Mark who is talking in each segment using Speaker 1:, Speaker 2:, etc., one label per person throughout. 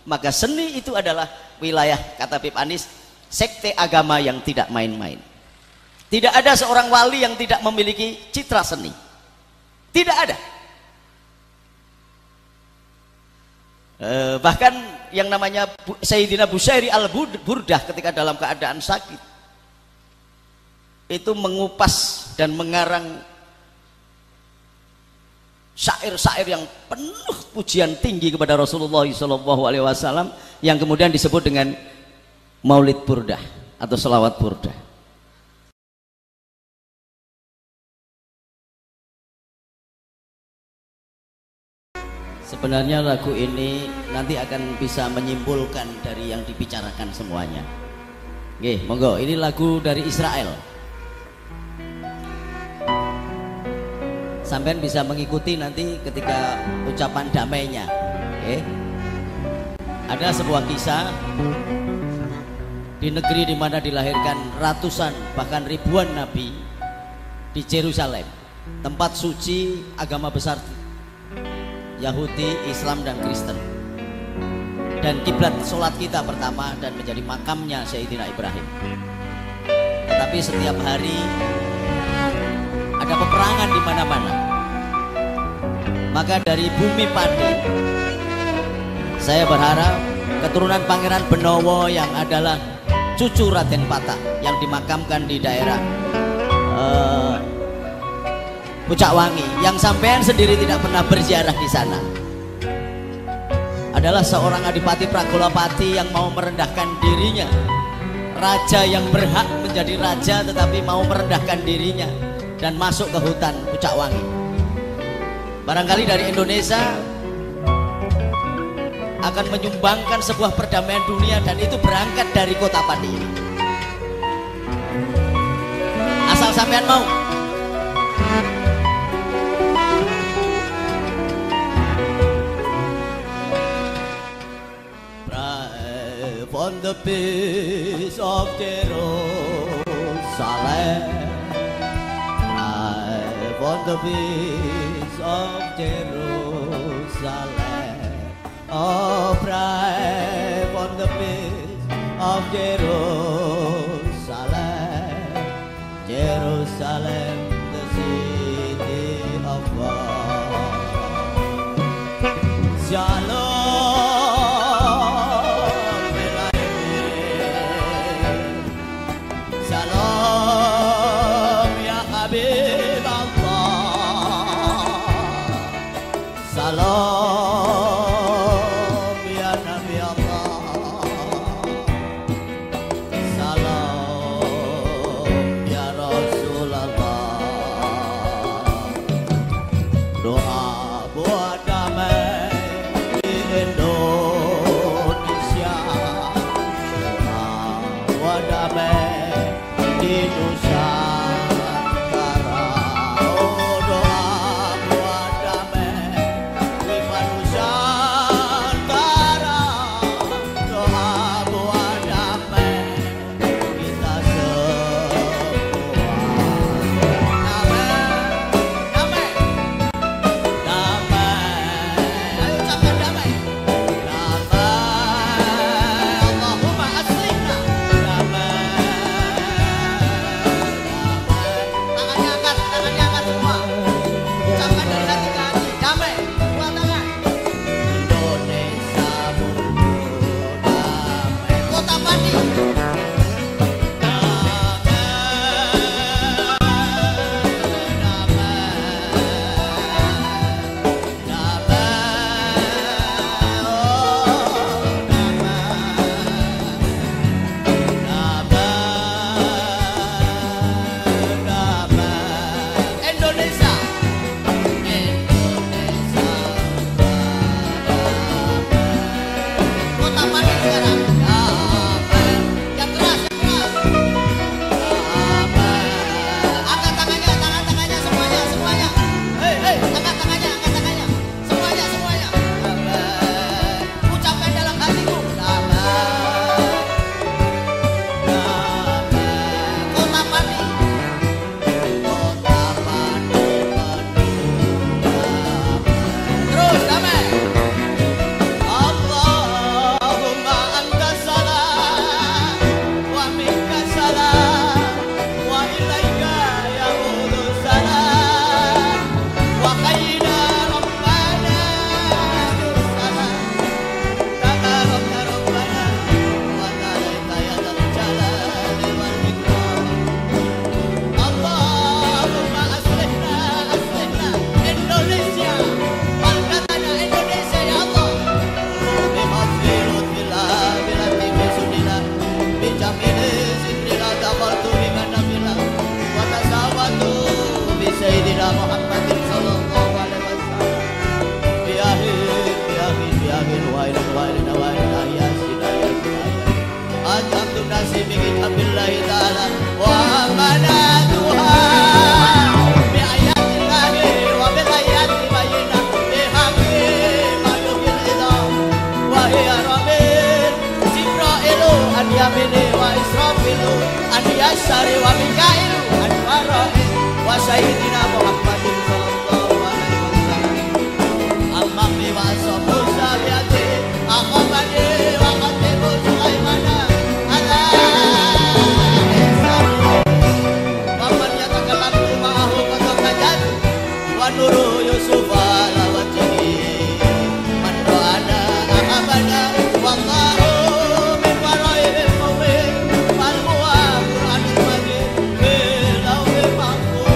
Speaker 1: Maka seni itu adalah wilayah, kata Habib Anis, sekte agama yang tidak main-main. Tidak ada seorang wali yang tidak memiliki citra seni. Tidak ada. Bahkan yang namanya Sayyidina Bushairi al-Burdah ketika dalam keadaan sakit itu mengupas dan mengarang syair-syair yang penuh pujian tinggi kepada Rasulullah SAW yang kemudian disebut dengan Maulid Burdah atau Selawat Burdah. Sebenarnya lagu ini nanti akan bisa menyimpulkan dari yang dibicarakan semuanya. Oke, monggo, ini lagu dari Israel. Sampean bisa mengikuti nanti ketika ucapan damainya. Oke. Ada sebuah kisah di negeri di mana dilahirkan ratusan bahkan ribuan nabi, di Yerusalem, tempat suci agama besar Yahudi, Islam dan Kristen, dan kiblat sholat kita pertama dan menjadi makamnya Sayyidina Ibrahim. Tetapi setiap hari ada peperangan di mana-mana. Maka dari bumi padi, saya berharap keturunan Pangeran Benowo yang adalah cucu Raden Patah yang dimakamkan di daerah Pucak Wangi, yang sampean sendiri tidak pernah berziarah di sana, adalah seorang Adipati Pragolapati yang mau merendahkan dirinya, raja yang berhak menjadi raja tetapi mau merendahkan dirinya dan masuk ke hutan Pucak Wangi. Barangkali dari Indonesia akan menyumbangkan sebuah perdamaian dunia, dan itu berangkat dari kota Pati ini. Asal sampean mau. On the peace of Jerusalem, on the peace of Jerusalem, oh pray on the peace of Jerusalem, Jerusalem, the city of God. Shalom. yamini wa israfilu an yasari wa mikailu an warai wa sayyidina Muhammadin sallallahu alaihi wasallam amami wa sabu sabiyati aqamani wa qatibu sulaimana ala Muhammad yatakalam ma'ahu qatakan wa nuru Yusuf ala wajhi man do'ana aqamana wallahu min waraihil mu'min wal mu'aquran majid bilau mahfuz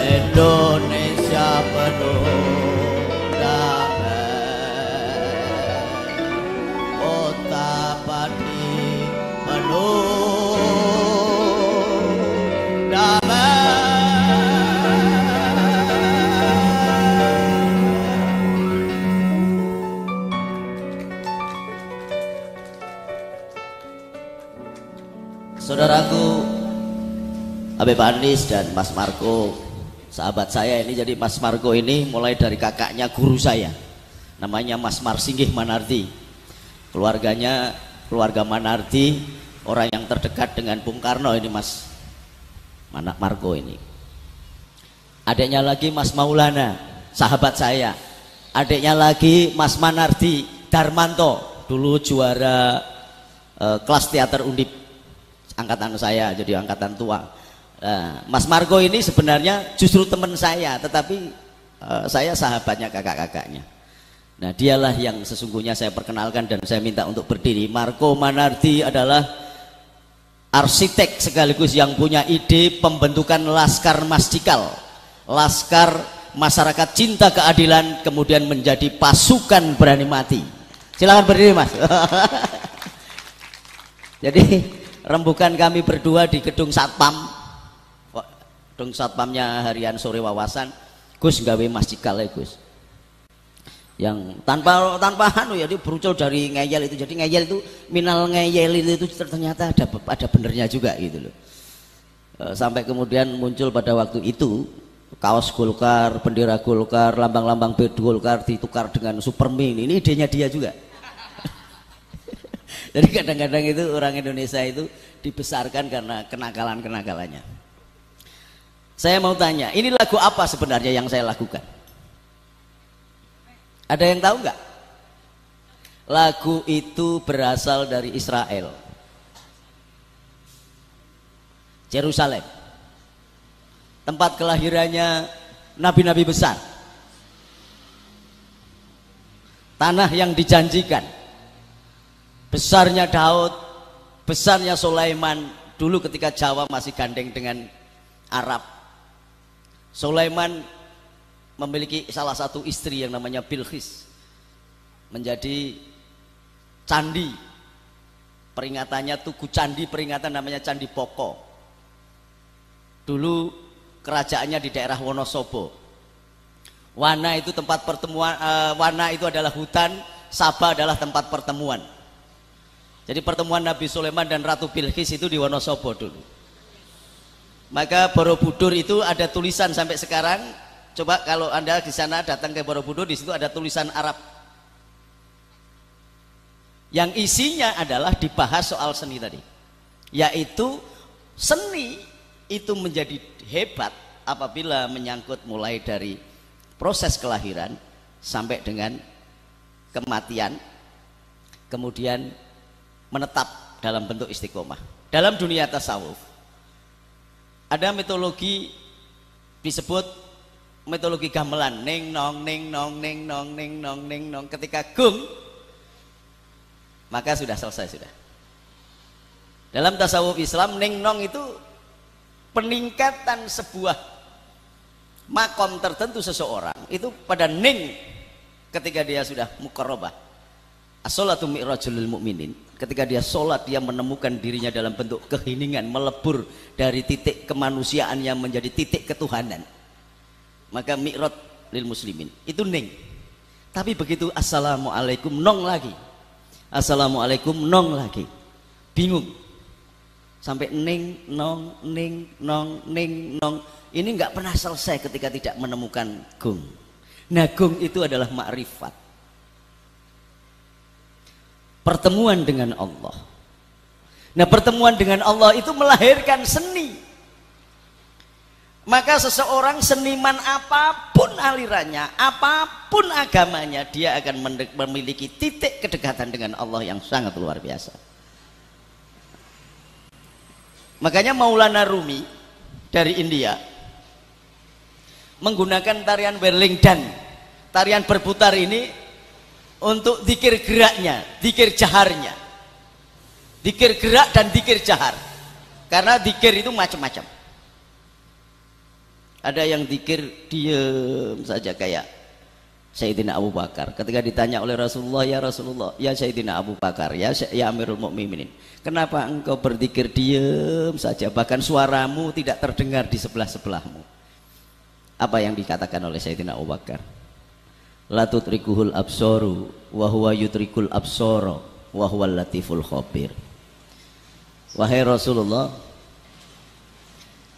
Speaker 1: Indonesia penuh damai, kota Pati penuh damai. Saudaraku Habib Anis dan Mas Marco, sahabat saya ini. Jadi Mas Marco ini mulai dari kakaknya guru saya, namanya Mas Marsinggih Manardi. Keluarganya keluarga Manardi, orang yang terdekat dengan Bung Karno ini Mas Marco ini. Adiknya lagi Mas Maulana, sahabat saya. Adiknya lagi Mas Manardi Darmanto, dulu juara kelas teater Undip, angkatan saya, jadi angkatan tua. Mas Marco ini sebenarnya justru teman saya, tetapi saya sahabatnya kakak-kakaknya. Nah, dialah yang sesungguhnya saya perkenalkan dan saya minta untuk berdiri. Marco Manardi adalah arsitek sekaligus yang punya ide pembentukan Laskar Masjikal, Laskar Masyarakat Cinta Keadilan, kemudian menjadi pasukan berani mati. Silakan berdiri, Mas. Jadi rembukan kami berdua di gedung Satpam. Gedung Satpamnya Harian Sore Wawasan. Gus gawe masjikal ya Gus, yang tanpa anu ya, dia berucul dari ngeyel itu. Jadi ngeyel itu, minal ngeyel itu ternyata ada benernya juga gitu loh. Sampai kemudian muncul pada waktu itu kaos Golkar, bendera Golkar, lambang-lambang Golkar ditukar dengan Superman. Ini idenya dia juga. Jadi kadang-kadang itu orang Indonesia itu dibesarkan karena kenakalan-kenakalannya. Saya mau tanya, ini lagu apa sebenarnya yang saya lakukan? Ada yang tahu nggak? Lagu itu berasal dari Israel, Yerusalem, tempat kelahirannya nabi-nabi besar, tanah yang dijanjikan, besarnya Daud, besarnya Sulaiman. Dulu ketika Jawa masih gandeng dengan Arab, Sulaiman memiliki salah satu istri yang namanya Bilqis, menjadi candi peringatannya, tugu candi peringatan namanya Candi Poko. Dulu kerajaannya di daerah Wonosobo. Wana itu tempat pertemuan, Wana itu adalah hutan, Saba adalah tempat pertemuan. Jadi pertemuan Nabi Sulaiman dan Ratu Bilqis itu di Wonosobo dulu. Maka Borobudur itu ada tulisan sampai sekarang. Coba kalau Anda di sana datang ke Borobudur, di situ ada tulisan Arab yang isinya adalah dibahas soal seni tadi, yaitu seni itu menjadi hebat apabila menyangkut mulai dari proses kelahiran sampai dengan kematian, kemudian menetap dalam bentuk istiqomah. Dalam dunia tasawuf ada mitologi disebut mitologi gamelan, ning nong ning nong ning nong ning nong ning nong. Ketika gung maka sudah selesai sudah. Dalam tasawuf Islam, ning nong itu peningkatan sebuah makom tertentu seseorang itu pada ning ketika dia sudah muqarrabah. As-sholatu mi'rajul mu'minin. Ketika dia sholat, dia menemukan dirinya dalam bentuk keheningan, melebur dari titik kemanusiaan yang menjadi titik ketuhanan. Maka mi'raj lil muslimin. Itu ning. Tapi begitu assalamualaikum nong lagi. Assalamualaikum nong lagi. Bingung. Sampai ning nong ning nong ning nong. Ini nggak pernah selesai ketika tidak menemukan gong. Nah, gong itu adalah makrifat. Pertemuan dengan Allah. Nah, pertemuan dengan Allah itu melahirkan seni. Maka seseorang seniman apapun alirannya, apapun agamanya, dia akan memiliki titik kedekatan dengan Allah yang sangat luar biasa. Makanya Maulana Rumi dari India menggunakan tarian Wellington, tarian berputar ini untuk zikir geraknya, zikir jaharnya, zikir gerak dan zikir jahar. Karena zikir itu macam-macam. Ada yang zikir diam saja kayak Sayyidina Abu Bakar. Ketika ditanya oleh Rasulullah, ya Rasulullah, ya Sayyidina Abu Bakar, ya Amirul Mukminin, kenapa engkau berzikir diam saja, bahkan suaramu tidak terdengar di sebelah-sebelahmu? Apa yang dikatakan oleh Sayyidina Abu Bakar? La tutrikuhul absoru wa huwa yutrikul absoro wa huwal latiful khabir. Wahai Rasulullah,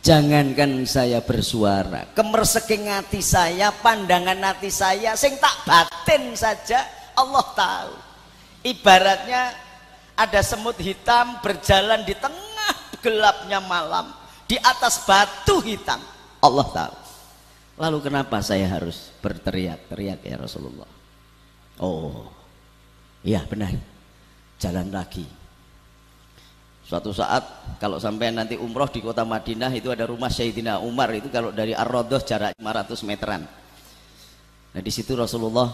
Speaker 1: jangankan saya bersuara, kemerseking hati saya, pandangan hati saya, sing tak batin saja Allah tahu. Ibaratnya ada semut hitam berjalan di tengah gelapnya malam, di atas batu hitam, Allah tahu. Lalu kenapa saya harus berteriak-teriak ya Rasulullah? Oh iya benar, jalan lagi. Suatu saat kalau sampai nanti umroh di kota Madinah, itu ada rumah Sayyidina Umar, itu kalau dari Ar-Raudhah jarak 500 meteran. Nah di situ Rasulullah,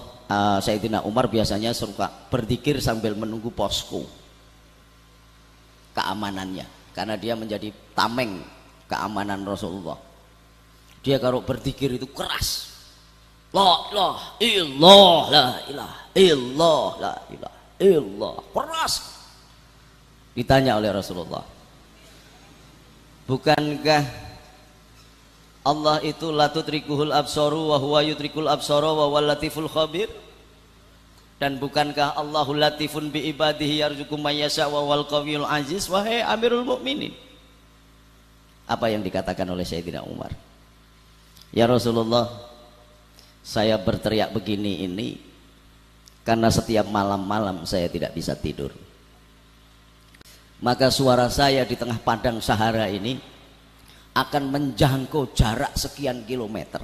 Speaker 1: Sayyidina Umar biasanya suka berzikir sambil menunggu posko keamanannya, karena dia menjadi tameng keamanan Rasulullah. Dia kalau berzikir itu keras, la ilaha illallah, la ilaha illallah, la ilaha illallah, keras. Ditanya oleh Rasulullah, bukankah Allah itu la tutrikuhul absaru wa huwa yutrikul absara wa huwal latiful khabir? Dan bukankah Allahul latifun bi ibadihi yarzuqu may yasha wa huwal qawiyul aziz? Wahai Amirul Mukminin, apa yang dikatakan oleh Sayyidina Umar? Ya Rasulullah, saya berteriak begini ini karena setiap malam-malam saya tidak bisa tidur. Maka suara saya di tengah padang Sahara ini akan menjangkau jarak sekian kilometer,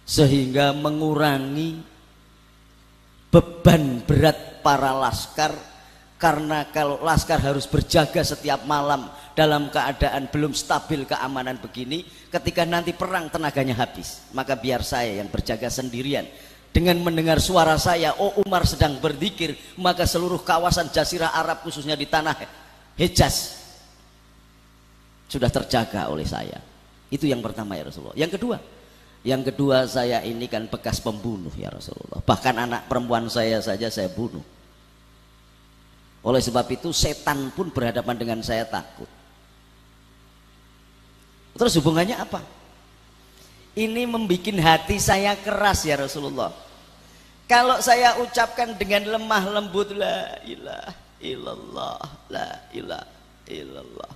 Speaker 1: sehingga mengurangi beban berat para laskar. Karena kalau laskar harus berjaga setiap malam dalam keadaan belum stabil keamanan begini, ketika nanti perang tenaganya habis. Maka biar saya yang berjaga sendirian. Dengan mendengar suara saya, oh Umar sedang berzikir, maka seluruh kawasan Jazirah Arab khususnya di tanah Hejaz sudah terjaga oleh saya. Itu yang pertama ya Rasulullah. Yang kedua saya ini kan bekas pembunuh ya Rasulullah. Bahkan anak perempuan saya saja saya bunuh. Oleh sebab itu setan pun berhadapan dengan saya takut. Terus hubungannya apa? Ini membuat hati saya keras ya Rasulullah. Kalau saya ucapkan dengan lemah lembut, la ilaha illallah, la ilaha illallah,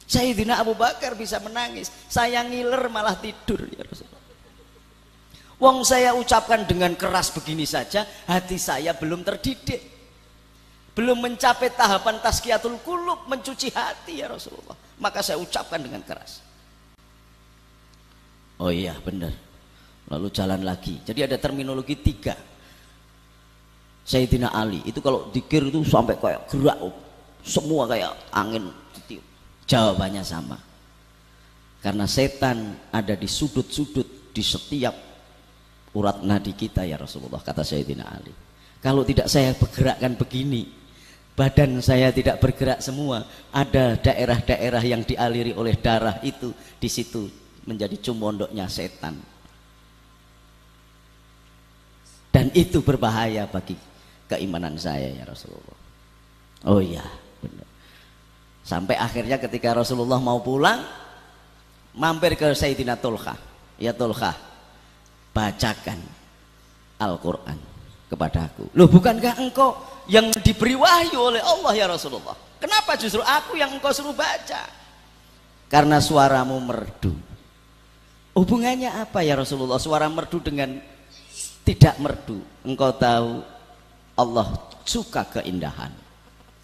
Speaker 1: Sayyidina Abu Bakar bisa menangis. Saya ngiler malah tidur ya Rasulullah. Wong saya ucapkan dengan keras begini saja, hati saya belum terdidik, belum mencapai tahapan tazkiyatul qulub, mencuci hati ya Rasulullah. Maka saya ucapkan dengan keras. Oh iya benar. Lalu jalan lagi. Jadi ada terminologi 3. Sayyidina Ali itu kalau dzikir itu sampai kayak gerak, semua kayak angin. Jawabannya sama. Karena setan ada di sudut-sudut di setiap urat nadi kita ya Rasulullah, kata Sayyidina Ali. Kalau tidak saya bergerakkan begini, badan saya tidak bergerak semua, ada daerah-daerah yang dialiri oleh darah itu, di situ menjadi cumondoknya setan. Dan itu berbahaya bagi keimanan saya ya Rasulullah. Oh iya benar. Sampai akhirnya ketika Rasulullah mau pulang, mampir ke Sayyidina Tulkha. Ya Tulkha, bacakan Al-Quran kepadaku. Loh, bukankah engkau yang diberi wahyu oleh Allah ya Rasulullah? Kenapa justru aku yang engkau suruh baca? Karena suaramu merdu. Hubungannya apa ya Rasulullah, suara merdu dengan tidak merdu? Engkau tahu Allah suka keindahan.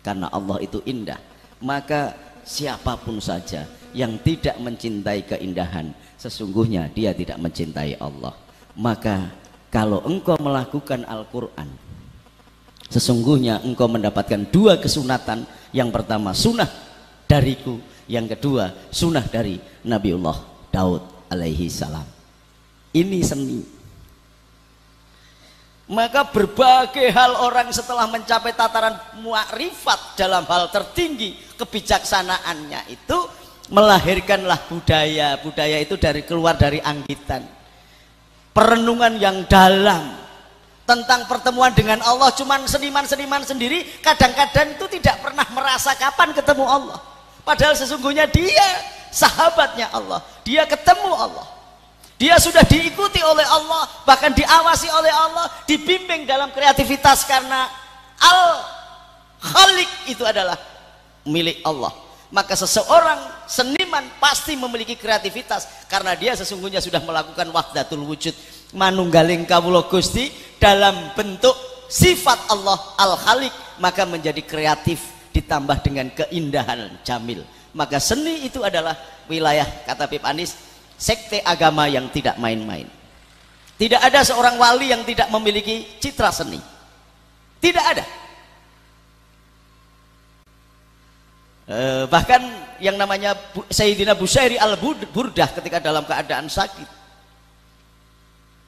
Speaker 1: Karena Allah itu indah, maka siapapun saja yang tidak mencintai keindahan, sesungguhnya dia tidak mencintai Allah. Maka kalau engkau melakukan Al-Quran, sesungguhnya engkau mendapatkan dua kesunatan. Yang pertama sunnah dariku, yang kedua sunnah dari Nabiullah Daud alaihi salam. Ini seni. Maka berbagai hal orang setelah mencapai tataran mu'rifat dalam hal tertinggi kebijaksanaannya itu melahirkanlah budaya. Budaya itu keluar dari anggitan, perenungan yang dalam tentang pertemuan dengan Allah. Cuman seniman-seniman sendiri kadang-kadang itu tidak pernah merasa kapan ketemu Allah, padahal sesungguhnya dia sahabatnya Allah, dia ketemu Allah, dia sudah diikuti oleh Allah, bahkan diawasi oleh Allah, dibimbing dalam kreativitas, karena Al-Khaliq itu adalah milik Allah. Maka seseorang seniman pasti memiliki kreativitas karena dia sesungguhnya sudah melakukan wahdatul wujud, manunggaling kawula Gusti dalam bentuk sifat Allah Al-Khaliq, maka menjadi kreatif ditambah dengan keindahan jamil. Maka seni itu adalah wilayah, kata Habib Anis, sekte agama yang tidak main-main. Tidak ada seorang wali yang tidak memiliki citra seni, tidak ada. Bahkan yang namanya Sayyidina Bushairi al-Burdah ketika dalam keadaan sakit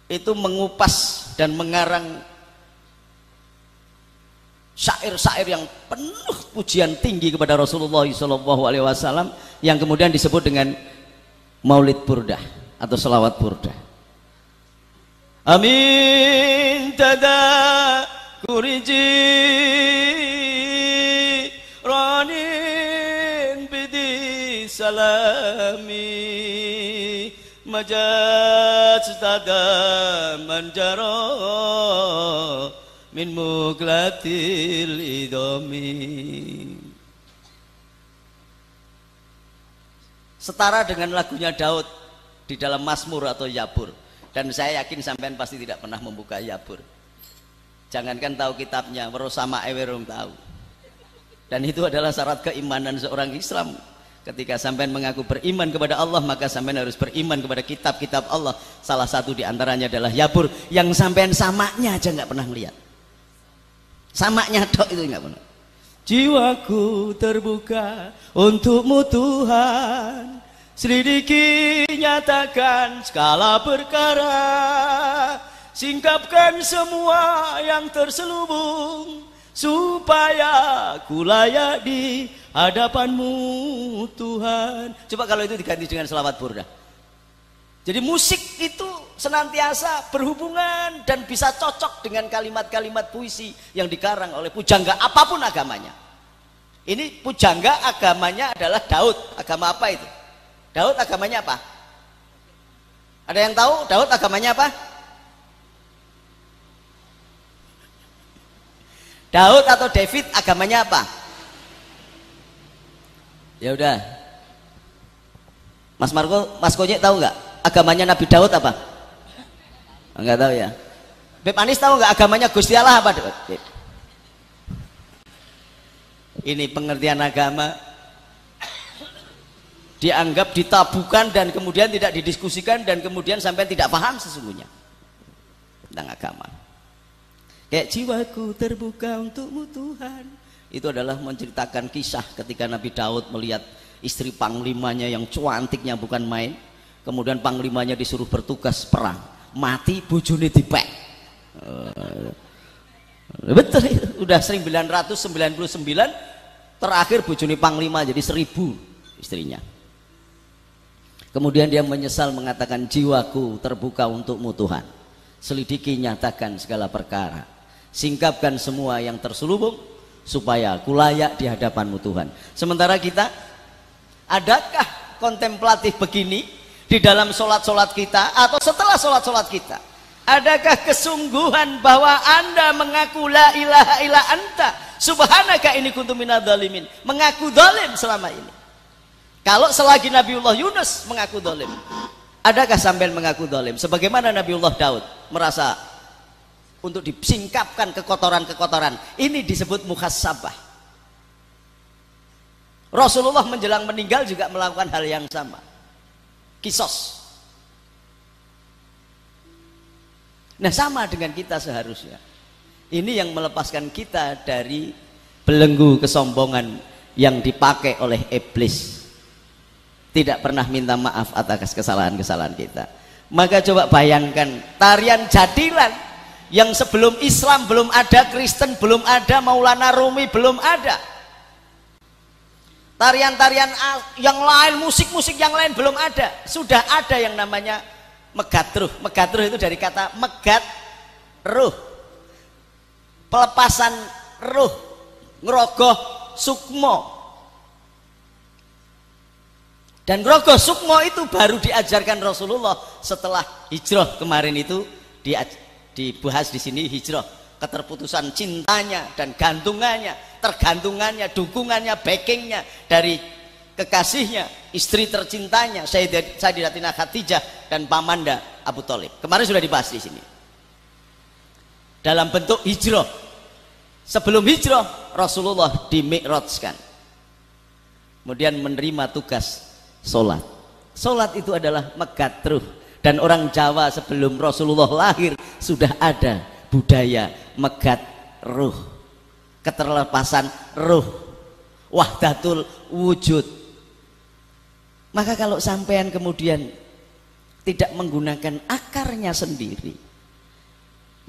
Speaker 1: itu mengupas dan mengarang syair-syair yang penuh pujian tinggi kepada Rasulullah SAW yang kemudian disebut dengan Maulid Burdah atau Selawat Burdah. Amin tada kuriji ranin bidi salami majaz tada manjaro min muglatil idomi. Setara dengan lagunya Daud di dalam Mazmur atau Yabur, dan saya yakin sampean pasti tidak pernah membuka Yabur, jangankan tahu kitabnya, werosama ewerung tahu. Dan itu adalah syarat keimanan seorang Islam. Ketika sampean mengaku beriman kepada Allah, maka sampean harus beriman kepada kitab-kitab Allah. Salah satu diantaranya adalah Yabur, yang sampean samaknya aja nggak pernah melihat. Samaknya tok itu nggak pernah. Jiwaku terbuka untukmu Tuhan, selidiki nyatakan segala perkara, singkapkan semua yang terselubung, supaya ku layak di hadapanmu Tuhan. Coba kalau itu diganti dengan selawat burdah. Jadi musik itu senantiasa berhubungan dan bisa cocok dengan kalimat-kalimat puisi yang dikarang oleh pujangga apapun agamanya. Ini pujangga agamanya adalah Daud. Agama apa itu? Daud agamanya apa? Ada yang tahu Daud agamanya apa? Daud atau David agamanya apa? Ya udah, Mas Marco, Mas Konyek tahu nggak agamanya Nabi Daud apa? Enggak tahu ya. Beb Anis tahu nggak agamanya Gusti Allah apa? Ini pengertian agama dianggap ditabukan dan kemudian tidak didiskusikan dan kemudian sampai tidak paham sesungguhnya tentang agama. Kayak jiwaku terbuka untukmu Tuhan, itu adalah menceritakan kisah ketika Nabi Daud melihat istri panglimanya yang cantiknya bukan main, kemudian panglimanya disuruh bertugas perang, mati bojone dipek. Betul, udah 999, terakhir bojone panglima jadi 1000 istrinya. Kemudian dia menyesal mengatakan, jiwaku terbuka untukmu Tuhan, selidiki nyatakan segala perkara, singkapkan semua yang terselubung, supaya aku layak di hadapanmu Tuhan. Sementara kita, adakah kontemplatif begini di dalam sholat-sholat kita atau setelah sholat-sholat kita? Adakah kesungguhan bahwa Anda mengaku la ilaha illa anta subhanaka inni kuntu minadz dzalimin, mengaku zalim selama ini? Kalau selagi Nabiullah Yunus mengaku zalim, adakah sampean mengaku zalim sebagaimana Nabiullah Daud merasa untuk disingkapkan kekotoran-kekotoran? Ini disebut muhasabah. Rasulullah menjelang meninggal juga melakukan hal yang sama, kisos. Nah, sama dengan kita seharusnya. Ini yang melepaskan kita dari belenggu kesombongan yang dipakai oleh iblis. Tidak pernah minta maaf atas kesalahan-kesalahan kita. Maka coba bayangkan tarian jadilan yang sebelum Islam belum ada, Kristen belum ada, Maulana Rumi belum ada. Tarian-tarian yang lain, musik-musik yang lain belum ada. Sudah ada yang namanya megatruh. Megatruh itu dari kata megat ruh, pelepasan ruh, ngerogoh sukmo. Dan ngerogoh sukmo itu baru diajarkan Rasulullah setelah hijrah kemarin. Itu dibahas di sini, hijrah, keterputusan cintanya dan gantungannya, tergantungannya, dukungannya, backingnya dari kekasihnya, istri tercintanya Sayyidatina Khadijah dan pamanda Abu Thalib. Kemarin sudah dibahas di sini. Dalam bentuk hijrah. Sebelum hijrah Rasulullah dimi'rajkan. Kemudian menerima tugas sholat. Sholat itu adalah megatruh. Dan orang Jawa sebelum Rasulullah lahir sudah ada budaya megat ruh, keterlepasan ruh, wahdatul wujud. Maka kalau sampean kemudian tidak menggunakan akarnya sendiri,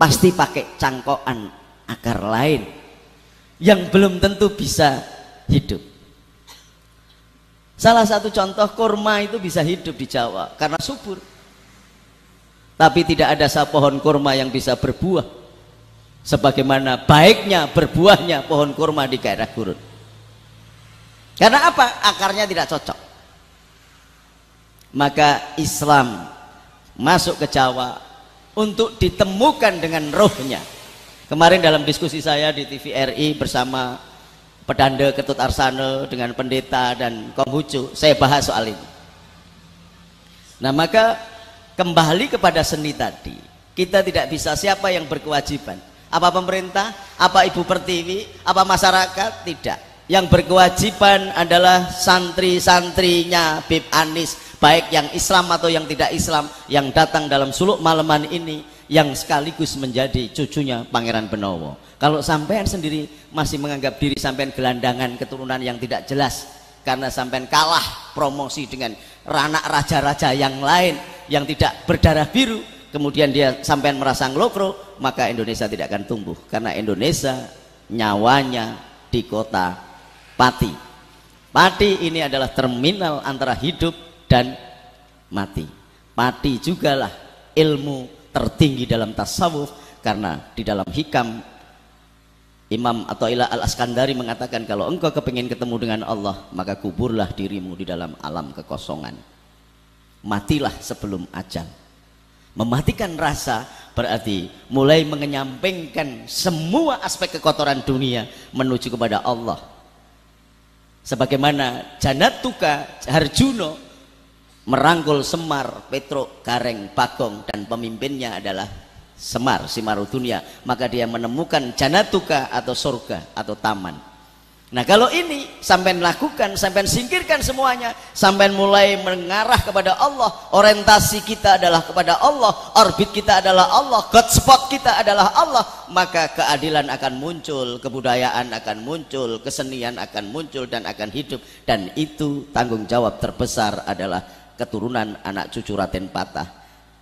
Speaker 1: pasti pakai cangkokan akar lain yang belum tentu bisa hidup. Salah satu contoh, kurma itu bisa hidup di Jawa karena subur. Tapi tidak ada pohon kurma yang bisa berbuah sebagaimana baiknya berbuahnya pohon kurma di daerah gurun. Karena apa? Akarnya tidak cocok. Maka Islam masuk ke Jawa untuk ditemukan dengan rohnya. Kemarin dalam diskusi saya di TVRI bersama Pedanda Ketut Arsana dengan pendeta dan Konghucu, saya bahas soal ini. Nah, maka kembali kepada seni tadi, kita tidak bisa, siapa yang berkewajiban? Apa pemerintah? Apa Ibu Pertiwi? Apa masyarakat? Tidak. Yang berkewajiban adalah santri-santrinya Bib Anis, baik yang Islam atau yang tidak Islam, yang datang dalam suluk malaman ini, yang sekaligus menjadi cucunya Pangeran Benowo. Kalau sampean sendiri masih menganggap diri sampean gelandangan keturunan yang tidak jelas karena sampean kalah promosi dengan anak raja-raja yang lain yang tidak berdarah biru, kemudian dia sampean merasa ngelokro, maka Indonesia tidak akan tumbuh. Karena Indonesia nyawanya di kota Pati. Pati ini adalah terminal antara hidup dan mati. Pati jugalah ilmu tertinggi dalam tasawuf, karena di dalam hikam Imam Athaillah Al-Askandari mengatakan, kalau engkau kepingin ketemu dengan Allah, maka kuburlah dirimu di dalam alam kekosongan. Matilah sebelum ajal. Mematikan rasa berarti mulai menyampingkan semua aspek kekotoran dunia menuju kepada Allah. Sebagaimana Janatuka Harjuno merangkul Semar, Petruk, Gareng, Bagong, dan pemimpinnya adalah Semar, Simarudunia, maka dia menemukan Janatuka atau surga atau taman. Nah, kalau ini sampai lakukan, sampai singkirkan semuanya, sampai mulai mengarah kepada Allah, orientasi kita adalah kepada Allah, orbit kita adalah Allah, God spot kita adalah Allah, maka keadilan akan muncul, kebudayaan akan muncul, kesenian akan muncul dan akan hidup. Dan itu tanggung jawab terbesar adalah keturunan anak cucu Raden Patah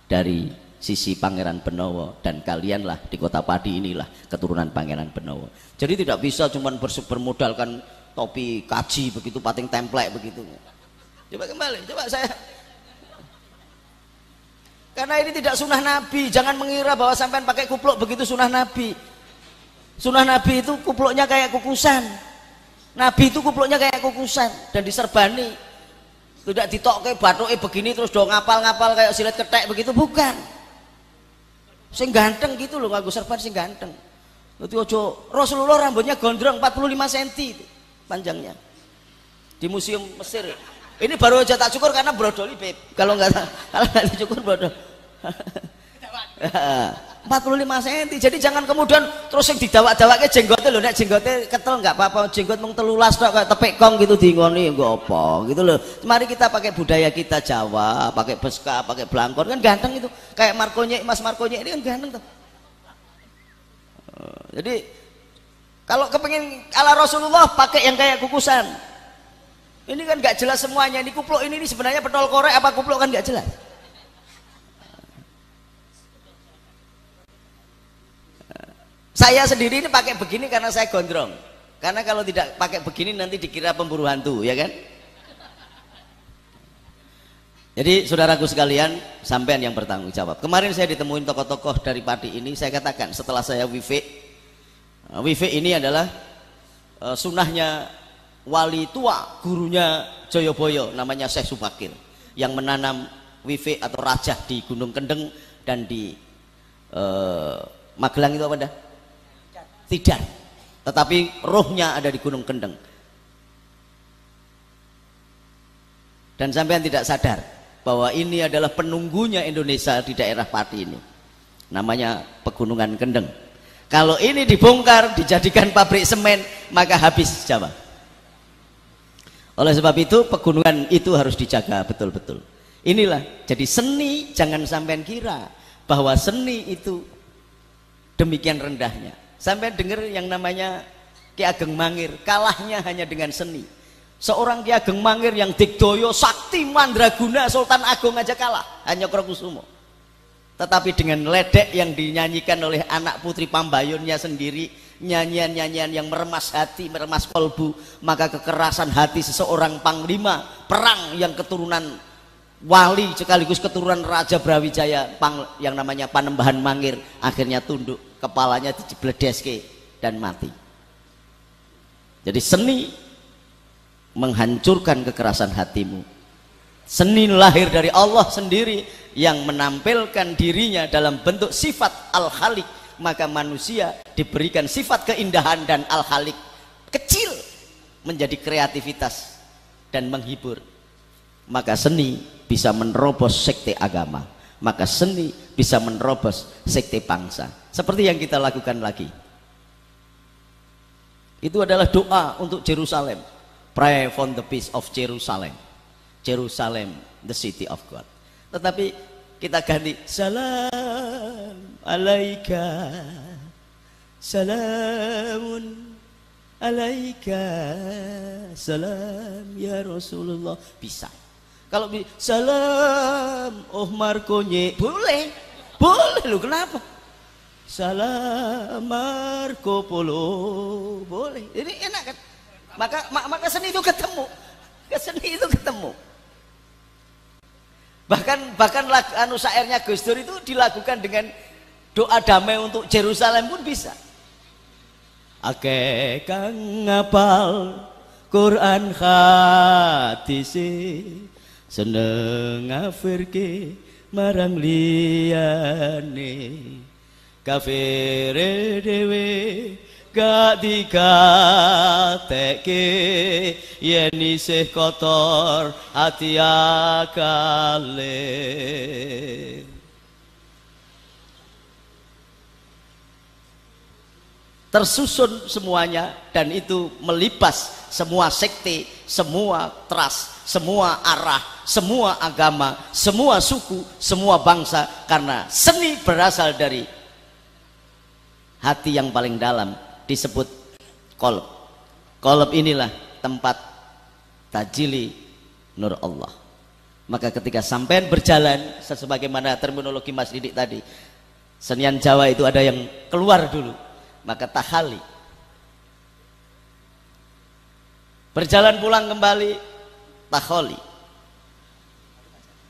Speaker 1: dari sisi Pangeran Benowo, dan kalianlah di kota Padi inilah keturunan Pangeran Benowo. Jadi tidak bisa cuma bermodalkan topi kaji begitu, pating templek begitu. Coba kembali, coba saya. Karena ini tidak sunnah Nabi. Jangan mengira bahwa sampean pakai kupluk begitu sunnah Nabi. Sunnah Nabi itu kupluknya kayak kukusan. Nabi itu kupluknya kayak kukusan dan diserbani. Tidak ditokke bathuke begini terus do ngapal-ngapal kayak silet ketek begitu, bukan. Sing ganteng gitu loh, nganggo serban sing ganteng. Dadi ojo Rasulullah rambutnya gondrong 45 cm itu panjangnya. Di Museum Mesir. Ini baru aja tak cukur karena brodoli, Beb. Kalau nggak dicukur brodol. 45 cm. Jadi jangan kemudian terus yang didawak-dawake jenggotnya lho, nek jenggotnya ketel nggak apa-apa, jenggot mung 13 tok kayak tepek kong gitu dingoni nggak apa gitu loh. Mari kita pakai budaya kita Jawa, pakai beska, pakai belangkon kan ganteng itu. Kayak Mas Markonye ini kan ganteng tuh. Jadi kalau kepengen ala Rasulullah pakai yang kayak kukusan. Ini kan nggak jelas semuanya. Ini kupluk ini sebenarnya pentol korek apa kupluk kan nggak jelas. Saya sendiri ini pakai begini karena saya gondrong. Karena kalau tidak pakai begini nanti dikira pemburu hantu, ya kan? Jadi saudaraku sekalian, sampean yang bertanggung jawab. Kemarin saya ditemuin tokoh-tokoh dari Pati ini, saya katakan setelah saya wifi ini adalah sunahnya wali tua gurunya Joyoboyo, namanya Syekh Subakir, yang menanam wifi atau rajah di Gunung Kendeng dan di Magelang itu apa dah? Tidar, tetapi rohnya ada di Gunung Kendeng. Dan sampean tidak sadar bahwa ini adalah penunggunya Indonesia di daerah Pati ini, namanya Pegunungan Kendeng. Kalau ini dibongkar dijadikan pabrik semen, maka habis Jawa. Oleh sebab itu pegunungan itu harus dijaga betul-betul. Inilah jadi seni. Jangan sampean kira bahwa seni itu demikian rendahnya. Sampai dengar yang namanya Ki Ageng Mangir, kalahnya hanya dengan seni. Seorang Ki Ageng Mangir yang digdoyo sakti mandraguna Sultan Agung aja kalah, hanya Krokusumo. Tetapi dengan ledek yang dinyanyikan oleh anak putri Pambayunnya sendiri, nyanyian-nyanyian yang meremas hati, meremas kolbu, maka kekerasan hati seseorang panglima perang yang keturunan wali sekaligus keturunan Raja Brawijaya yang namanya Panembahan Mangir akhirnya tunduk, kepalanya dijebledeske dan mati. Jadi seni menghancurkan kekerasan hatimu. Seni lahir dari Allah sendiri yang menampilkan dirinya dalam bentuk sifat Al-Khaliq, maka manusia diberikan sifat keindahan dan Al-Khaliq kecil menjadi kreativitas dan menghibur. Maka seni bisa menerobos sekte agama, maka seni bisa menerobos sekte bangsa, seperti yang kita lakukan lagi. Itu adalah doa untuk Jerusalem. Pray for the peace of Jerusalem. Jerusalem, the city of God. Tetapi kita ganti salam alaika, salamun alaika, salam ya Rasulullah. Bisa. Kalau salam oh Markonye, boleh lu, kenapa? Salam Marco Polo, boleh. Ini enak kan? Maka seni itu ketemu, bahkan syairnya Gus Dur itu dilakukan dengan doa damai untuk Jerusalem pun bisa. Ake kang ngapal Quran hadise, seneng ngafirke marang liyane, kafire dewe gak dikateke yen isih kotor hati akale. Tersusun semuanya, dan itu melipas semua sekte, semua trust, semua arah, semua agama, semua suku, semua bangsa, karena seni berasal dari hati yang paling dalam, disebut qalb. Qalb inilah tempat tajili nur Allah. Maka ketika sampean berjalan, sebagaimana terminologi Mas Didik tadi, senian Jawa itu ada yang keluar dulu, maka tahali. Berjalan pulang kembali taholi.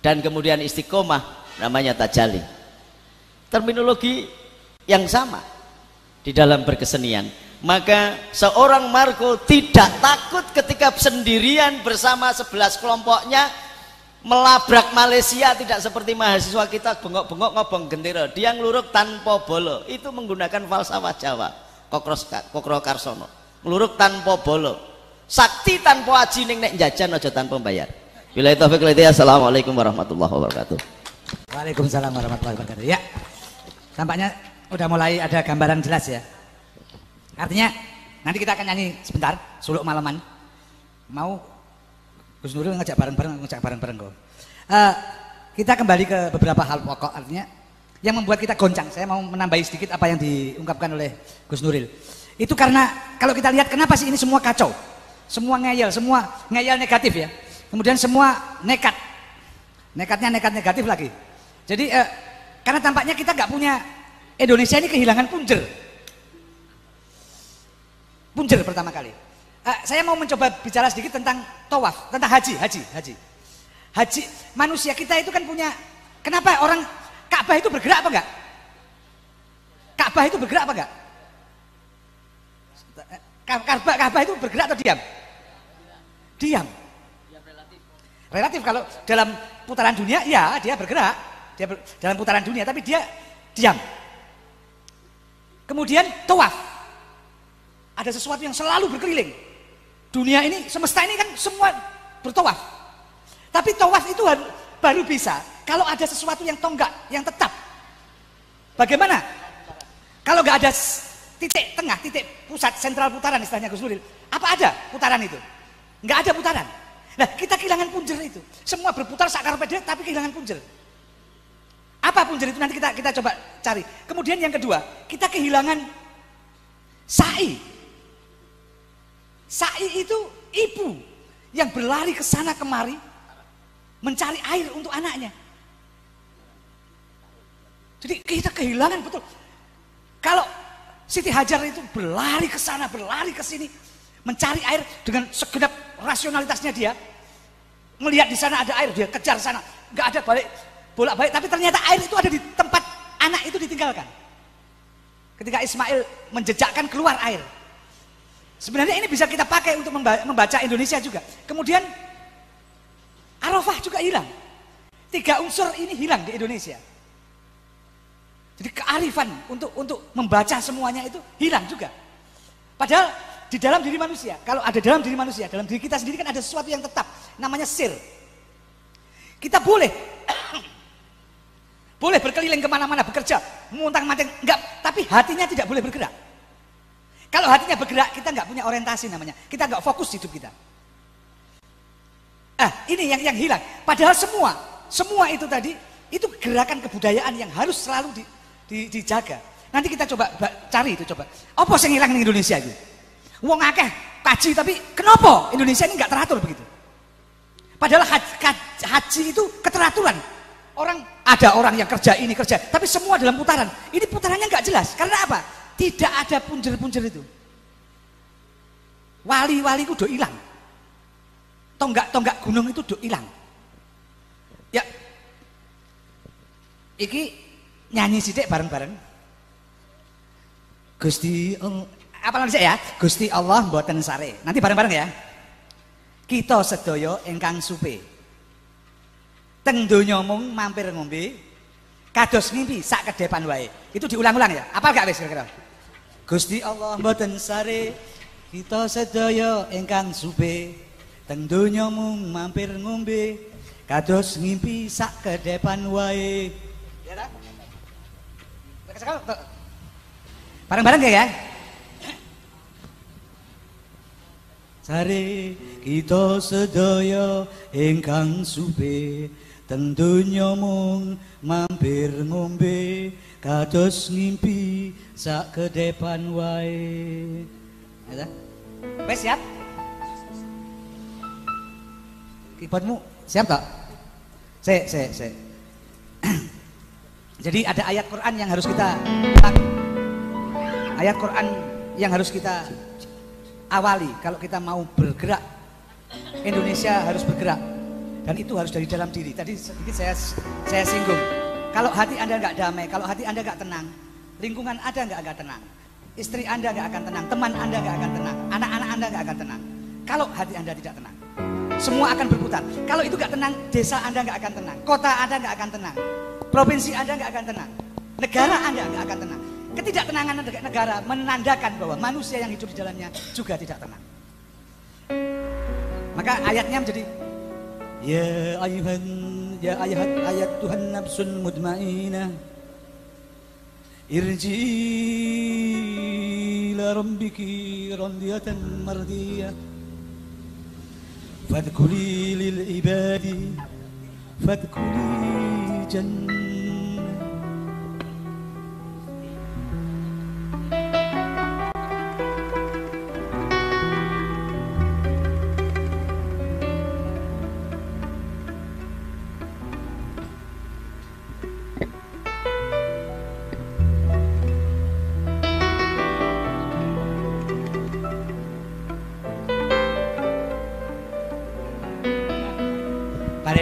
Speaker 1: Dan kemudian istiqomah namanya tajali. Terminologi yang sama di dalam berkesenian. Maka seorang Marco tidak takut ketika sendirian bersama 11 kelompoknya Melabrak Malaysia tidak seperti mahasiswa kita bengok-bengok ngobong gendera, dia ngeluruk tanpa bolo, itu menggunakan falsafah Jawa. Kokro Karsono ngeluruk tanpa bolo, sakti tanpa aji ning nek jajan aja tanpa bayar. Billahi taufiq wal hidayah. Assalamualaikum warahmatullahi wabarakatuh.
Speaker 2: Waalaikumsalam warahmatullahi wabarakatuh. Ya, tampaknya udah mulai ada gambaran jelas ya. Artinya nanti kita akan nyanyi sebentar, suluk malaman. Mau Gus Nuril ngajak bareng-bareng kok. Kita kembali ke beberapa hal pokok, artinya yang membuat kita goncang. Saya mau menambahi sedikit apa yang diungkapkan oleh Gus Nuril. Itu karena kalau kita lihat kenapa sih ini semua kacau, semua ngeyel negatif ya. Kemudian semua nekatnya nekat negatif lagi. Jadi karena tampaknya kita nggak punya, Indonesia ini kehilangan punjer pertama kali. Saya mau mencoba bicara sedikit tentang tawaf, tentang haji. Manusia kita itu kan punya, kenapa orang Ka'bah itu bergerak apa enggak? Ka'bah itu bergerak apa enggak? Ka'bah itu bergerak atau diam? Diam. Relatif kalau dalam putaran dunia, ya dia bergerak. Dalam putaran dunia, tapi dia diam. Kemudian tawaf. Ada sesuatu yang selalu berkeliling. Dunia ini, semesta ini kan semua bertawaf. Tapi tawaf itu baru bisa kalau ada sesuatu yang tonggak, yang tetap. Bagaimana? Kalau nggak ada titik tengah, titik pusat, sentral putaran istilahnya Gus Nuril. Apa ada putaran itu? Nggak ada putaran. Nah, kita kehilangan punjer itu. Semua berputar sakar pede, tapi kehilangan punjer. Apa punjer itu? Nanti kita coba cari. Kemudian yang kedua, kita kehilangan sa'i. Sa'i itu ibu yang berlari ke sana kemari mencari air untuk anaknya. Jadi kita kehilangan betul. Kalau Siti Hajar itu berlari ke sana, berlari ke sini mencari air dengan segenap rasionalitasnya dia. Melihat di sana ada air, dia kejar sana. Enggak ada bolak-balik, tapi ternyata air itu ada di tempat anak itu ditinggalkan. Ketika Ismail menjejakkan keluar air. Sebenarnya ini bisa kita pakai untuk membaca Indonesia juga. Kemudian Arafah juga hilang. 3 unsur ini hilang di Indonesia. Jadi kearifan untuk membaca semuanya itu hilang juga. Padahal di dalam diri manusia, kalau ada dalam diri manusia, dalam diri kita sendiri kan ada sesuatu yang tetap, namanya sir. Kita boleh berkeliling kemana-mana, bekerja, muntang-manting, enggak, tapi hatinya tidak boleh bergerak. Kalau hatinya bergerak, kita nggak punya orientasi namanya. Kita nggak fokus hidup kita. Ini yang hilang. Padahal semua itu tadi, itu gerakan kebudayaan yang harus selalu dijaga. Nanti kita coba cari itu coba. Apa yang hilang di Indonesia itu? Wong akeh kaji, tapi kenapa Indonesia ini nggak teratur begitu? Padahal haji itu keteraturan. Ada orang yang kerja ini kerja, tapi semua dalam putaran. Ini putarannya nggak jelas. Karena apa? Tidak ada punjer-punjer itu. Wali-wali itu udah hilang. Tonggak gunung itu udah hilang. Ya, iki nyanyi sidik bareng-bareng. Gusti apa nanti ya? Gusti Allah mboten sare. Nanti bareng-bareng ya. Kita sedaya ingkang supe. Teng donya mung mampir ngombe, kados ngimpi sak kedepan wae. Itu diulang-ulang ya. Apal gak wis kira-kira? Gusti Allah mboten sare, kita sedaya ingkang supe. Teng donya mung mampir ngombe, kados ngimpi sak kedepan wae. Ya ta? Bareng-bareng ya. Sare kita sedaya ingkang supe, teng donya mung mampir ngombe, kados ngimpi sak kedepan wae. Ya. Wes siap? Keyboardmu siap tak? Se. Jadi ada ayat Quran yang harus kita awali kalau kita mau bergerak. Indonesia harus bergerak dan itu harus dari dalam diri. Tadi sedikit saya singgung. Kalau hati Anda nggak damai, kalau hati Anda nggak tenang, lingkungan Anda nggak tenang, istri Anda nggak akan tenang, teman Anda nggak akan tenang, anak-anak Anda nggak akan tenang. Kalau hati Anda tidak tenang, semua akan berputar. Kalau itu nggak tenang, desa Anda nggak akan tenang, kota Anda nggak akan tenang, provinsi Anda nggak akan tenang, negara Anda nggak akan tenang. Ketidaktenangan negara menandakan bahwa manusia yang hidup di dalamnya juga tidak tenang. Maka ayatnya menjadi ya ayat Tuhan nafsun mudmainah irji ila rabbiki radiyatan mardiyah fadkhuli lil ibadi fadkhuli jannah.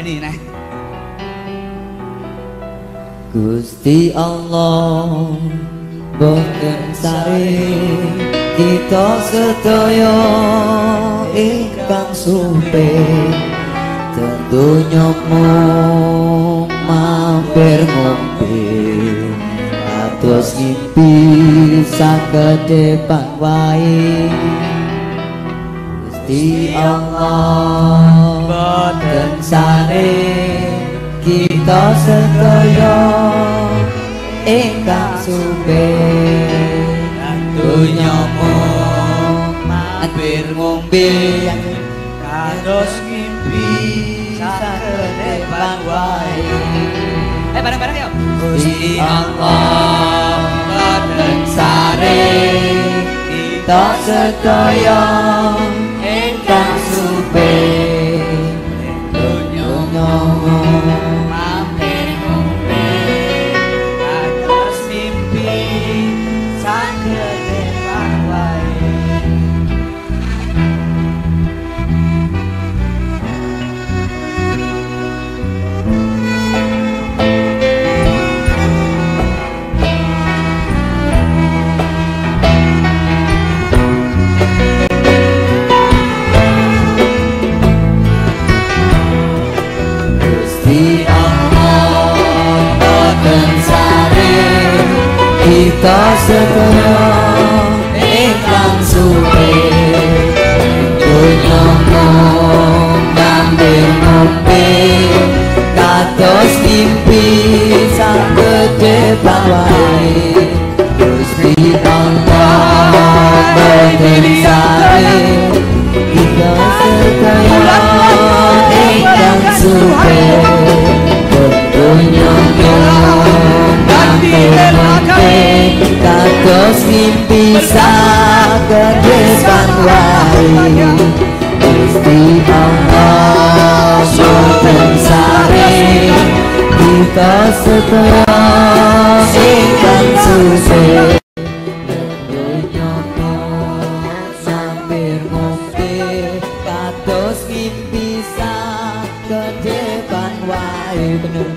Speaker 2: Ini nah.
Speaker 3: Gusti Allah boten sare kita sedaya ingkang supe tentunya mung mampir ngombe atus ngimpi sakedepan wae. Gusti Allah boten sare kita sedaya ingkang supe donya mung mampir ngombe kados ngimpi sakedepan wae.
Speaker 2: Bareng-bareng yuk.
Speaker 3: Gusti Allah boten sare kita sedaya ingkang supe donya mampir ngombe kados mimpi sakedepan wae. Kita sedaya ingkang supe donya ngambil ngombe kados mimpi sakedepan wae. Gusti Allah boten sare kita sedaya ingkang supe donya kados mimpi sakedepan wae. Gusti Allah boten sare kita sedaya ingkang supe donya sampir ngombe kados mimpi sakedepan wae. Bener.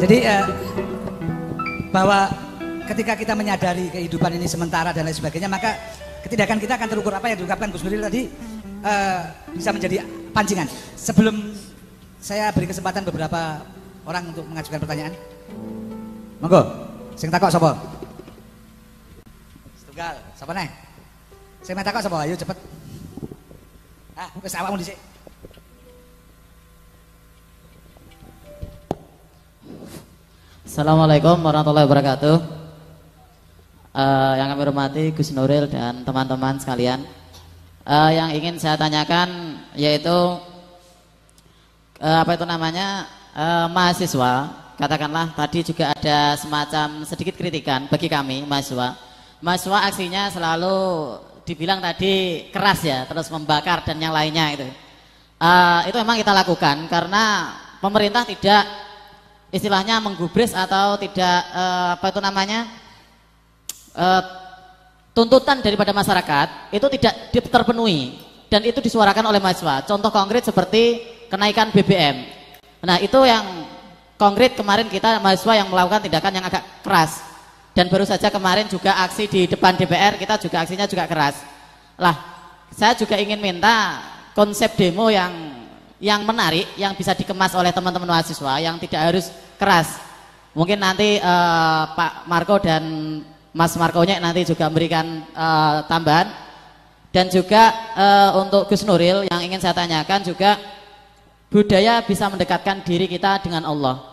Speaker 2: Jadi bahwa ketika kita menyadari kehidupan ini sementara dan lain sebagainya, maka ketindakan kita akan terukur. Apa yang diungkapkan Gus Nuril tadi bisa menjadi pancingan. Sebelum saya beri kesempatan beberapa orang untuk mengajukan pertanyaan, monggo, sing takok sapa? Setunggal, sapa neh? Sing takok sapa? Ayo cepet. Ah, wis awakmu dhisik.
Speaker 3: Assalamualaikum warahmatullahi wabarakatuh. Yang kami hormati Gus Nuril dan teman-teman sekalian. Yang ingin saya tanyakan yaitu apa itu namanya, mahasiswa. Katakanlah tadi juga ada semacam sedikit kritikan bagi kami mahasiswa. Mahasiswa aksinya selalu dibilang tadi keras ya, terus membakar dan yang lainnya itu. Itu memang kita lakukan karena pemerintah tidak istilahnya menggubris atau tidak apa itu namanya, tuntutan daripada masyarakat itu tidak terpenuhi dan itu disuarakan oleh mahasiswa. Contoh konkret seperti kenaikan BBM. Nah itu yang konkret kemarin kita mahasiswa yang melakukan tindakan yang agak keras. Dan baru saja kemarin juga aksi di depan DPR kita juga aksinya juga keras. Lah, saya juga ingin minta konsep demo yang menarik, yang bisa dikemas oleh teman-teman mahasiswa, yang tidak harus keras. Mungkin nanti Pak Marco dan Mas Markonya nanti juga memberikan tambahan. Dan juga untuk Gus Nuril yang ingin saya tanyakan juga, budaya bisa mendekatkan diri kita dengan Allah.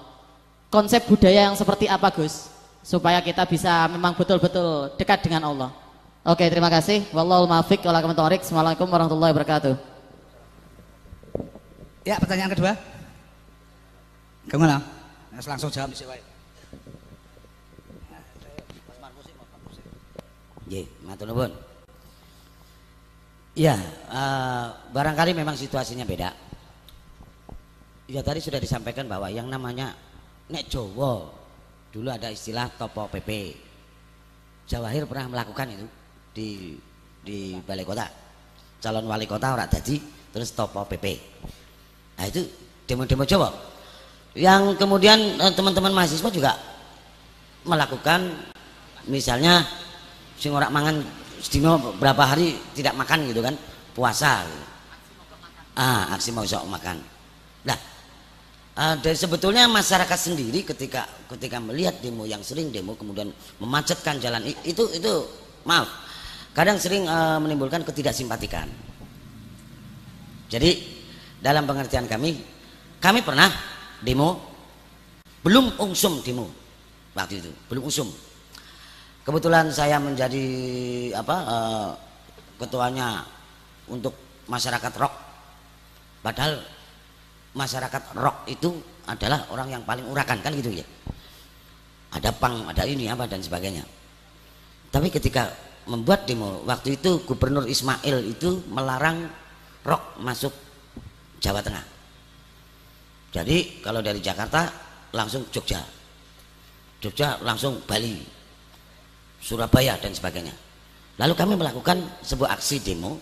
Speaker 3: Konsep budaya yang seperti apa Gus? Supaya kita bisa memang betul-betul dekat dengan Allah. Oke, terima kasih. Wallahul muwaffiq wal aqwamut thoriq. Assalamualaikum warahmatullahi wabarakatuh.
Speaker 2: Ya, pertanyaan kedua. Gimana? Langsung jawab sih, Pak.
Speaker 1: Nggih, matur nuwun. Ya, barangkali memang situasinya beda. Ya tadi sudah disampaikan bahwa yang namanya nek Jawa dulu ada istilah topo PP. Jawahir pernah melakukan itu di balai kota. Calon wali kota ora dadi terus topo PP. Nah itu demo-demo Jawa. Yang kemudian teman-teman mahasiswa juga melakukan, misalnya sing ora mangan sedina berapa hari tidak makan gitu kan, puasa. Aksi mogok makan. Nah, dan sebetulnya masyarakat sendiri ketika melihat demo yang sering demo kemudian memacetkan jalan itu maaf kadang sering menimbulkan ketidaksimpatikan. Jadi dalam pengertian kami pernah demo, belum ungsum demo waktu itu, belum usum. Kebetulan saya menjadi ketuanya untuk masyarakat rock, padahal masyarakat rock itu adalah orang yang paling urakan kan gitu ya, ada punk, ada ini apa dan sebagainya. Tapi ketika membuat demo waktu itu Gubernur Ismail itu melarang rock masuk Jawa Tengah. Jadi kalau dari Jakarta langsung Jogja langsung Bali, Surabaya dan sebagainya. Lalu kami melakukan sebuah aksi demo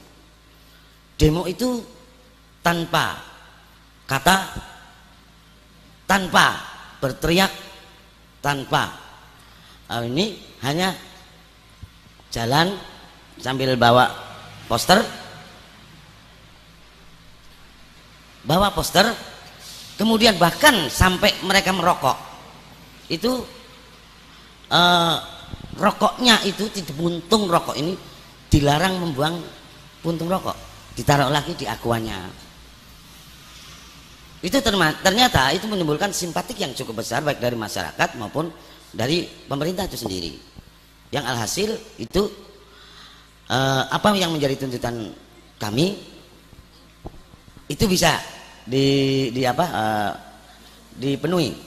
Speaker 1: itu tanpa kata, tanpa berteriak, tanpa ini hanya jalan sambil bawa poster, kemudian bahkan sampai mereka merokok itu, rokoknya itu tidak, puntung rokok ini dilarang membuang puntung rokok, ditaruh lagi di akuannya. Itu ternyata itu menimbulkan simpatik yang cukup besar baik dari masyarakat maupun dari pemerintah itu sendiri. Yang alhasil itu apa yang menjadi tuntutan kami itu bisa dipenuhi.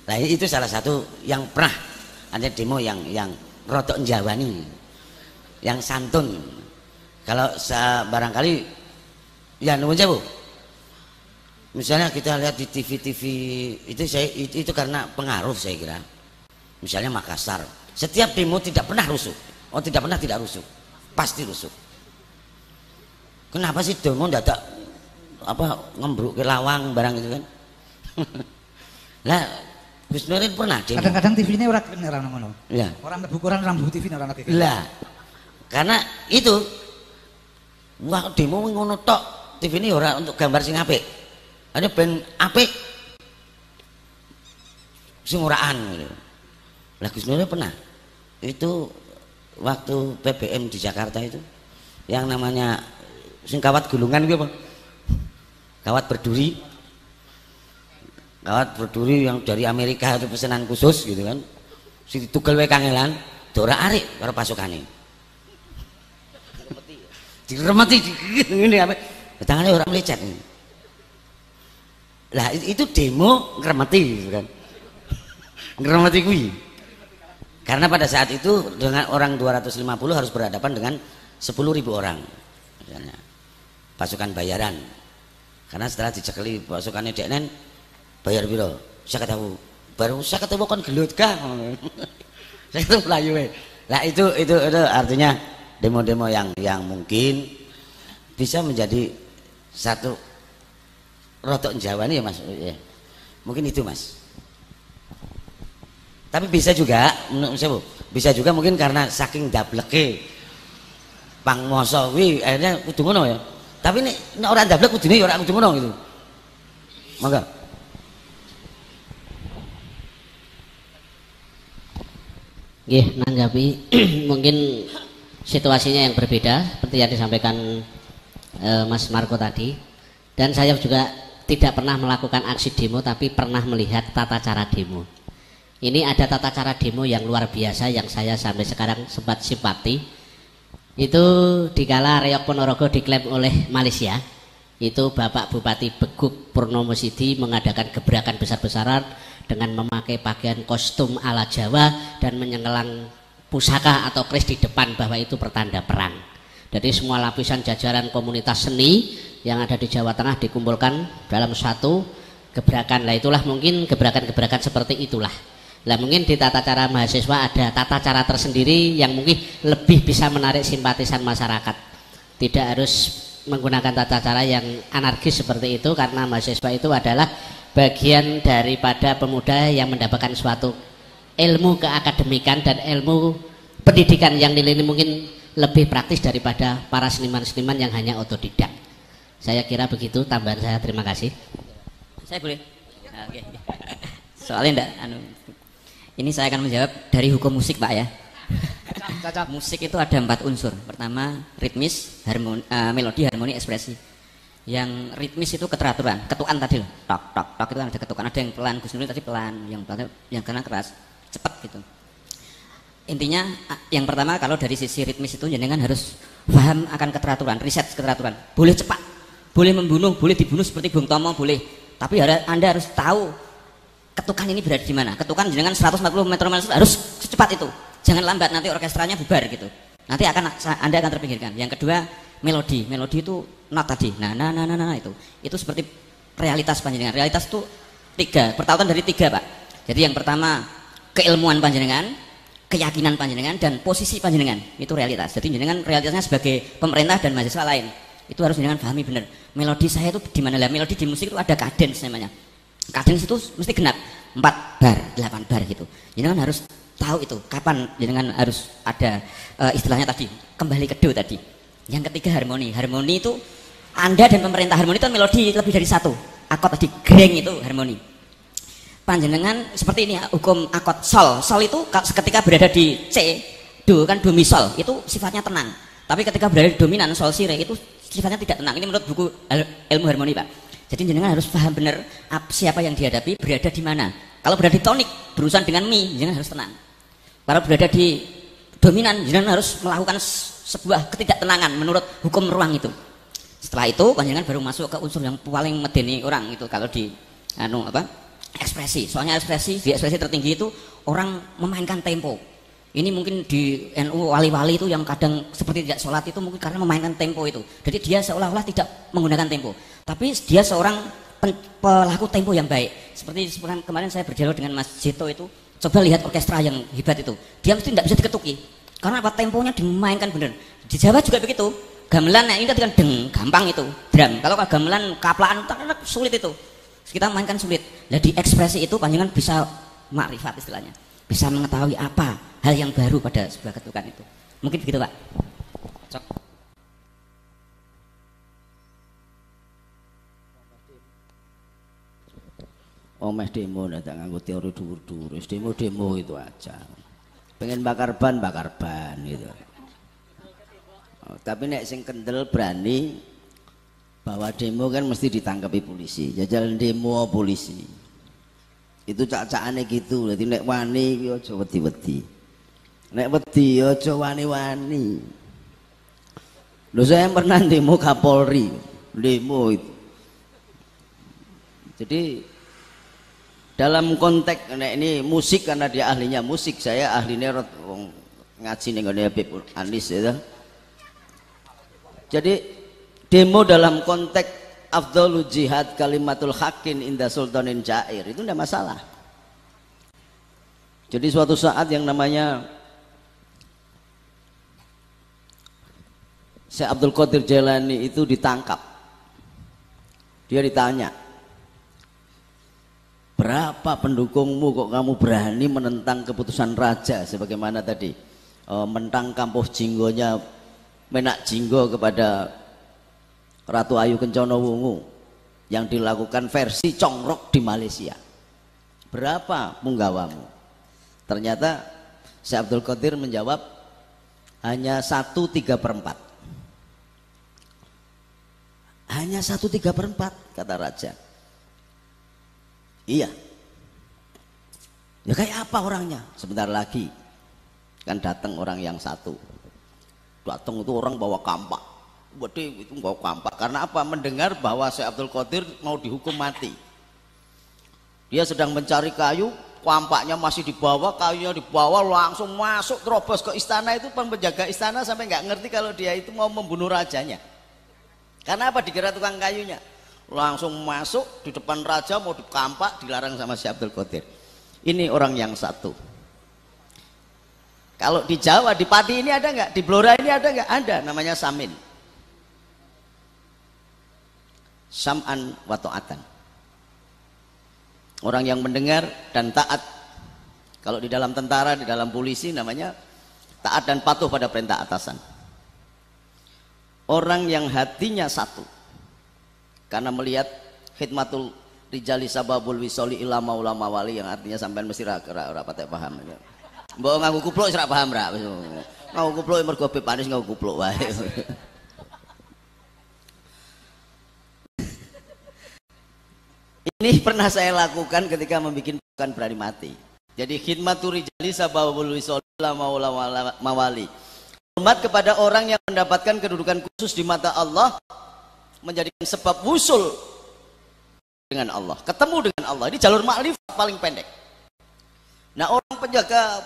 Speaker 1: Nah itu salah satu yang pernah ada demo yang rotok njawani, yang santun. Kalau barangkali ya nuwun sewu. Misalnya kita lihat di TV itu karena pengaruh saya kira. Misalnya Makassar, setiap demo tidak pernah rusuh. Oh tidak pernah tidak rusuh, pasti rusuh. Kenapa sih demo dadak ngembruk ke lawang barang itu kan? Lah Gus Nuril pernah demo.
Speaker 2: Kadang-kadang TV ini orang ngono.
Speaker 1: Ya.
Speaker 2: Orang mlebu koran rambu TV orang TV.
Speaker 1: Lah karena itu wah demo ngono tok, TV ini ora untuk gambar sing apik. Ada ben apik sing uraan gitu. Lah Gus Nuril pernah itu waktu PBM di Jakarta itu yang namanya sing kawat gulungan gitu apa? Kawat berduri yang dari Amerika itu pesanan khusus gitu kan. Si tugel wae kangelan, dora arik karo pasukane.
Speaker 4: diremeti ngene apa tangannya orang melecet. Lah itu demo ngremeti gitu kan. Ngremeti kuwi. Karena pada saat itu dengan orang 250 harus berhadapan dengan 10.000 orang misalnya. Pasukan bayaran. Karena setelah dicekeli pasukannya DNN bayar piro? Saya ketemu. Baru saya ketemu kan gelut kah? Saya ketemu Melayu. Lah itu artinya demo-demo yang mungkin bisa menjadi satu rotok Jawa nih ya Mas ya. Mungkin itu Mas. Tapi bisa juga menurut saya bisa juga mungkin karena saking dableke pangmoso kuwi akhirnya kudu ngono ya. Tapi nek ora dablek kudune ya ora kudu ngono gitu. Monggo.
Speaker 5: Nggih, nanggapi mungkin situasinya yang berbeda seperti yang disampaikan Mas Marco tadi. Dan saya juga tidak pernah melakukan aksi demo tapi pernah melihat tata cara demo. Ini ada tata cara demo yang luar biasa yang saya sampai sekarang sempat simpati. Itu dikala Reok Ponorogo diklaim oleh Malaysia, itu Bapak Bupati Beguk Purnomo Sidi mengadakan gebrakan besar-besaran dengan memakai pakaian kostum ala Jawa dan menyengelang pusaka atau kris di depan bahwa itu pertanda perang. Jadi semua lapisan jajaran komunitas seni yang ada di Jawa Tengah dikumpulkan dalam satu gebrakan. Lah itulah mungkin gebrakan-gebrakan seperti itulah. Lah mungkin di tata cara mahasiswa ada tata cara tersendiri yang mungkin lebih bisa menarik simpatisan masyarakat. Tidak harus menggunakan tata cara yang anarkis seperti itu karena mahasiswa itu adalah bagian daripada pemuda yang mendapatkan suatu ilmu keakademikan dan ilmu pendidikan yang nilainya mungkin lebih praktis daripada para seniman-seniman yang hanya otodidak. Saya kira begitu tambahan saya. Terima kasih.
Speaker 6: Saya boleh? Oke. Soalnya enggak ini saya akan menjawab dari hukum musik Pak ya. Musik itu ada 4 unsur. Pertama ritmis, melodi, harmoni, ekspresi. Yang ritmis itu keteraturan, ketukan tadi loh. Tok tok tok itu ada ketukan. Ada yang pelan, Gus Nuril tadi pelan, yang karena keras, cepat gitu. Intinya yang pertama kalau dari sisi ritmis itu jenengan harus paham akan keteraturan, riset keteraturan. Boleh cepat, boleh membunuh, boleh dibunuh seperti Bung Tomo boleh. Tapi Anda harus tahu ketukan ini berada di mana. Ketukan jenengan 140 meter harus secepat itu. Jangan lambat nanti orkestranya bubar gitu. Nanti Anda akan terpinggirkan. Yang kedua melodi. Melodi itu not tadi. Nah itu. Itu seperti realitas panjenengan. Realitas itu 3, pertautan dari 3 Pak. Jadi yang pertama keilmuan panjenengan, keyakinan panjenengan dan posisi panjenengan. Itu realitas. Jadi jenengan realitasnya sebagai pemerintah dan mahasiswa lain. Itu harus jenengan pahami benar. Melodi saya itu di mana lah? Melodi di musik itu ada cadence namanya. Cadence itu mesti genap 4 bar, 8 bar gitu. Jenengan harus tahu itu kapan jenengan harus ada istilahnya tadi kembali ke do tadi. Yang ketiga harmoni. Harmoni itu Anda dan pemerintah. Harmoni itu melodi lebih dari 1 akord tadi greng itu harmoni. Panjenengan seperti ini hukum akord sol. Sol itu ketika berada di C, do kan do mi sol itu sifatnya tenang. Tapi ketika berada di dominan sol si re itu sifatnya tidak tenang. Ini menurut buku ilmu harmoni Pak. Jadi jenengan harus paham benar siapa yang dihadapi berada di mana. Kalau berada di tonik berurusan dengan mi, jenengan harus tenang. Kalau berada di dominan, jenengan harus melakukan sebuah ketidaktenangan menurut hukum ruang itu. Setelah itu, jenengan baru masuk ke unsur yang paling medeni orang itu kalau di ekspresi. Soalnya di ekspresi tertinggi itu orang memainkan tempo. Ini mungkin di NU wali-wali itu yang kadang seperti tidak sholat itu mungkin karena memainkan tempo itu. Jadi dia seolah-olah tidak menggunakan tempo. Tapi dia seorang pelaku tempo yang baik. Seperti kemarin saya berdialog dengan Mas Jito itu, coba lihat orkestra yang hebat itu. Dia mesti tidak bisa diketuki. Karena apa? Temponya dimainkan benar. Di Jawa juga begitu. Gamelan ini kan gampang itu, drum. Kalau gamelan kaplaan sulit itu. Kita mainkan sulit. Nah di ekspresi itu panjangan bisa makrifat istilahnya. Bisa mengetahui apa hal yang baru pada sebuah ketukan itu. Mungkin begitu Pak. Cok.
Speaker 1: Omeh demo ndak nganggo teori dhuwur-dhuwur. Demo itu aja. Pengen bakar ban gitu. Tapi nek sing kendel berani bahwa demo kan mesti ditangkapi polisi. Jajal demo polisi. Itu cak-cakane gitu. Dadi nek wani iki aja wedi-wedi. Nek wedi aja wani-wani. Loh, saya pernah demo Kapolri, demo itu. Jadi dalam konteks ini musik, karena dia ahlinya musik, saya ahlinya ngaji ning ngene Habib Anis ya. Jadi demo dalam konteks afdhalul jihad kalimatul haqqin inda sultanin jair itu tidak masalah. Jadi suatu saat yang namanya Syekh Abdul Qadir Jailani itu ditangkap. Dia ditanya, berapa pendukungmu kok kamu berani menentang keputusan raja sebagaimana tadi mentang kampuh jinggonya menak jinggo kepada Ratu Ayu Kencana Wungu yang dilakukan versi congrok di Malaysia. Berapa punggawamu? Ternyata Syekh Abdul Qadir menjawab hanya 1/3/4. Hanya 1/3/4 kata raja. Iya. Ya kayak apa orangnya? Sebentar lagi kan datang orang yang satu. Datang itu orang bawa kampak. Waduh, itu bawa kampak. Karena apa? Mendengar bahwa Syekh Abdul Qadir mau dihukum mati. Dia sedang mencari kayu, kampaknya masih dibawa, kayunya dibawa, langsung masuk terobos ke istana. Itu penjaga istana sampai nggak ngerti kalau dia itu mau membunuh rajanya. Karena apa? Dikira tukang kayunya. Langsung masuk di depan raja, mau dikampak, dilarang sama Syekh Abdul Qadir. Ini orang yang satu. Kalau di Jawa, di Pati ini ada nggak? Di Blora ini ada nggak? Ada, namanya Samin. Sam'an wa ta'atan. Orang yang mendengar dan taat. Kalau di dalam tentara, di dalam polisi namanya taat dan patuh pada perintah atasan. Orang yang hatinya satu karena melihat khidmatul rijali sababul wisoli ila maula mawali, yang artinya sampean mesti ora patek paham. Mbok nganggo kupluk ora paham ra. Nganggo kupluk mergo Habib Anis nganggo kupluk wae. Ini pernah saya lakukan ketika membuat bukan berani mati. Jadi khidmatul rijali sababul wisoli ila maula mawali. Hormat kepada orang yang mendapatkan kedudukan khusus di mata Allah, menjadikan sebab wusul dengan Allah, ketemu dengan Allah. Ini jalur makrifat paling pendek. Nah, orang penjaga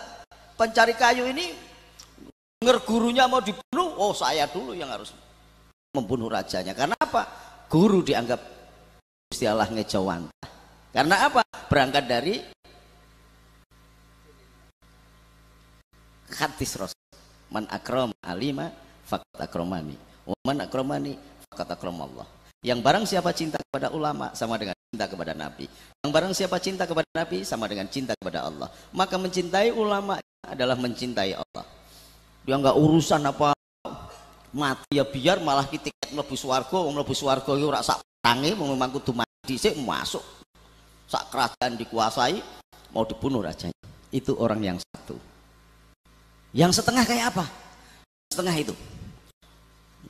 Speaker 1: pencari kayu ini dengar gurunya mau dibunuh, oh saya dulu yang harus membunuh rajanya. Karena apa? Guru dianggap Gusti Allah ngejawantah. Karena apa? Berangkat dari hadis Rasul. Man akram alima faqat akramani, wa man akramani faqat akramallah. Yang barang siapa cinta kepada ulama sama dengan cinta kepada Nabi. Yang barang siapa cinta kepada Nabi sama dengan cinta kepada Allah. Maka mencintai ulama adalah mencintai Allah. Dia nggak urusan apa mati ya biar, malah tiket mlebu swarga, wong mlebu swarga iku ora sak tangi, memang kudu mati sik masuk. Sak kerajaan dikuasai mau dibunuh rajanya. Itu orang yang satu. Yang setengah kayak apa? Setengah itu.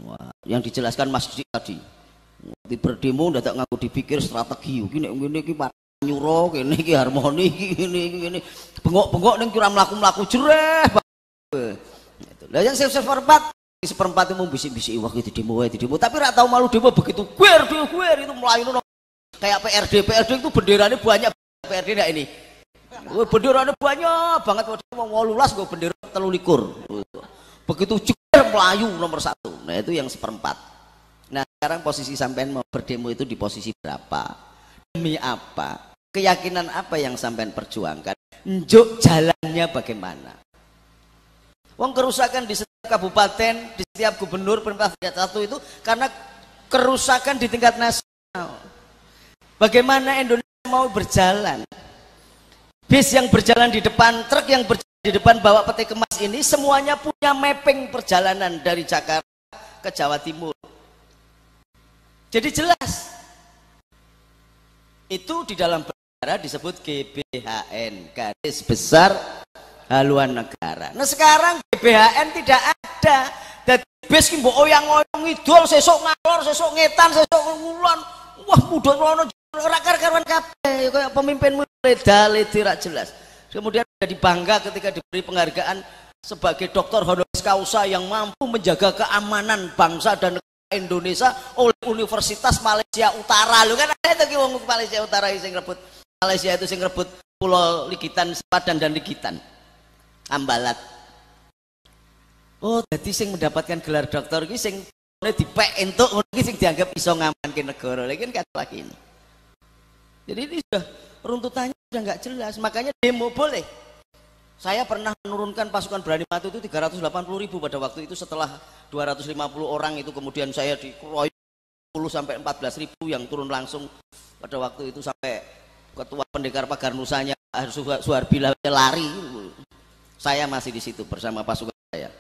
Speaker 1: Wah, yang dijelaskan Mas Dik tadi. Di berdemo dadak ngaku dipikir strategi. Gini iki nyuro, kene iki harmoni, gini. Bengok-bengok ning kira mlaku-mlaku jereh. Lah yang seperempat itu mau bisik-bisik wah itu demo, tapi ora tahu malu demo begitu. Guer itu melayu kayak PRD itu benderanya banyak. PRD enggak ini? Benderanya banyak banget, mau 18 gue bendera 23. Begitu jeger melayu nomor 1. Nah itu yang seperempat. Nah sekarang posisi sampean mau berdemo itu di posisi berapa? Demi apa? Keyakinan apa yang sampean perjuangkan? Njuk jalannya bagaimana? Wong kerusakan di setiap kabupaten, di setiap gubernur pemerintah tingkat 1 itu karena kerusakan di tingkat nasional. Bagaimana Indonesia mau berjalan? Bis yang berjalan di depan, truk yang berjalan di depan bawa peti kemas ini semuanya punya mapping perjalanan dari Jakarta ke Jawa Timur. Jadi jelas. Itu di dalam negara disebut GBHN, Garis Besar Haluan Negara. Nah sekarang GBHN tidak ada. Dadi bis ki mbok oyang-oyang ngidul, sesuk ngalor, sesuk ngetan, sesuk ngulon. Wah mudhun rono ora karuan kabeh kaya pemimpinmu leda-ledi ra jelas. Kemudian jadi bangga ketika diberi penghargaan sebagai dokter honoris causa yang mampu menjaga keamanan bangsa dan negara Indonesia oleh Universitas Malaysia Utara. Lu kan ada itu wong Malaysia Utara sing rebut Malaysia itu sing rebut Pulau Ligitan, Sepadan dan Ligitan. Ambalat. Oh, jadi sing mendapatkan gelar dokter iki sing dipek entuk ngono iki sing dianggap iso ngamanke negara. Lagi kan kata lagi ini. Jadi ini sudah runtutannya sudah nggak jelas. Makanya demo boleh. Saya pernah menurunkan pasukan berani mati itu 380.000 pada waktu itu setelah 250 orang itu kemudian saya dikeroyok 10 sampai 14.000 yang turun langsung pada waktu itu sampai ketua pendekar pagar nusanya Suharbila lari. Saya masih di situ bersama pasukan saya.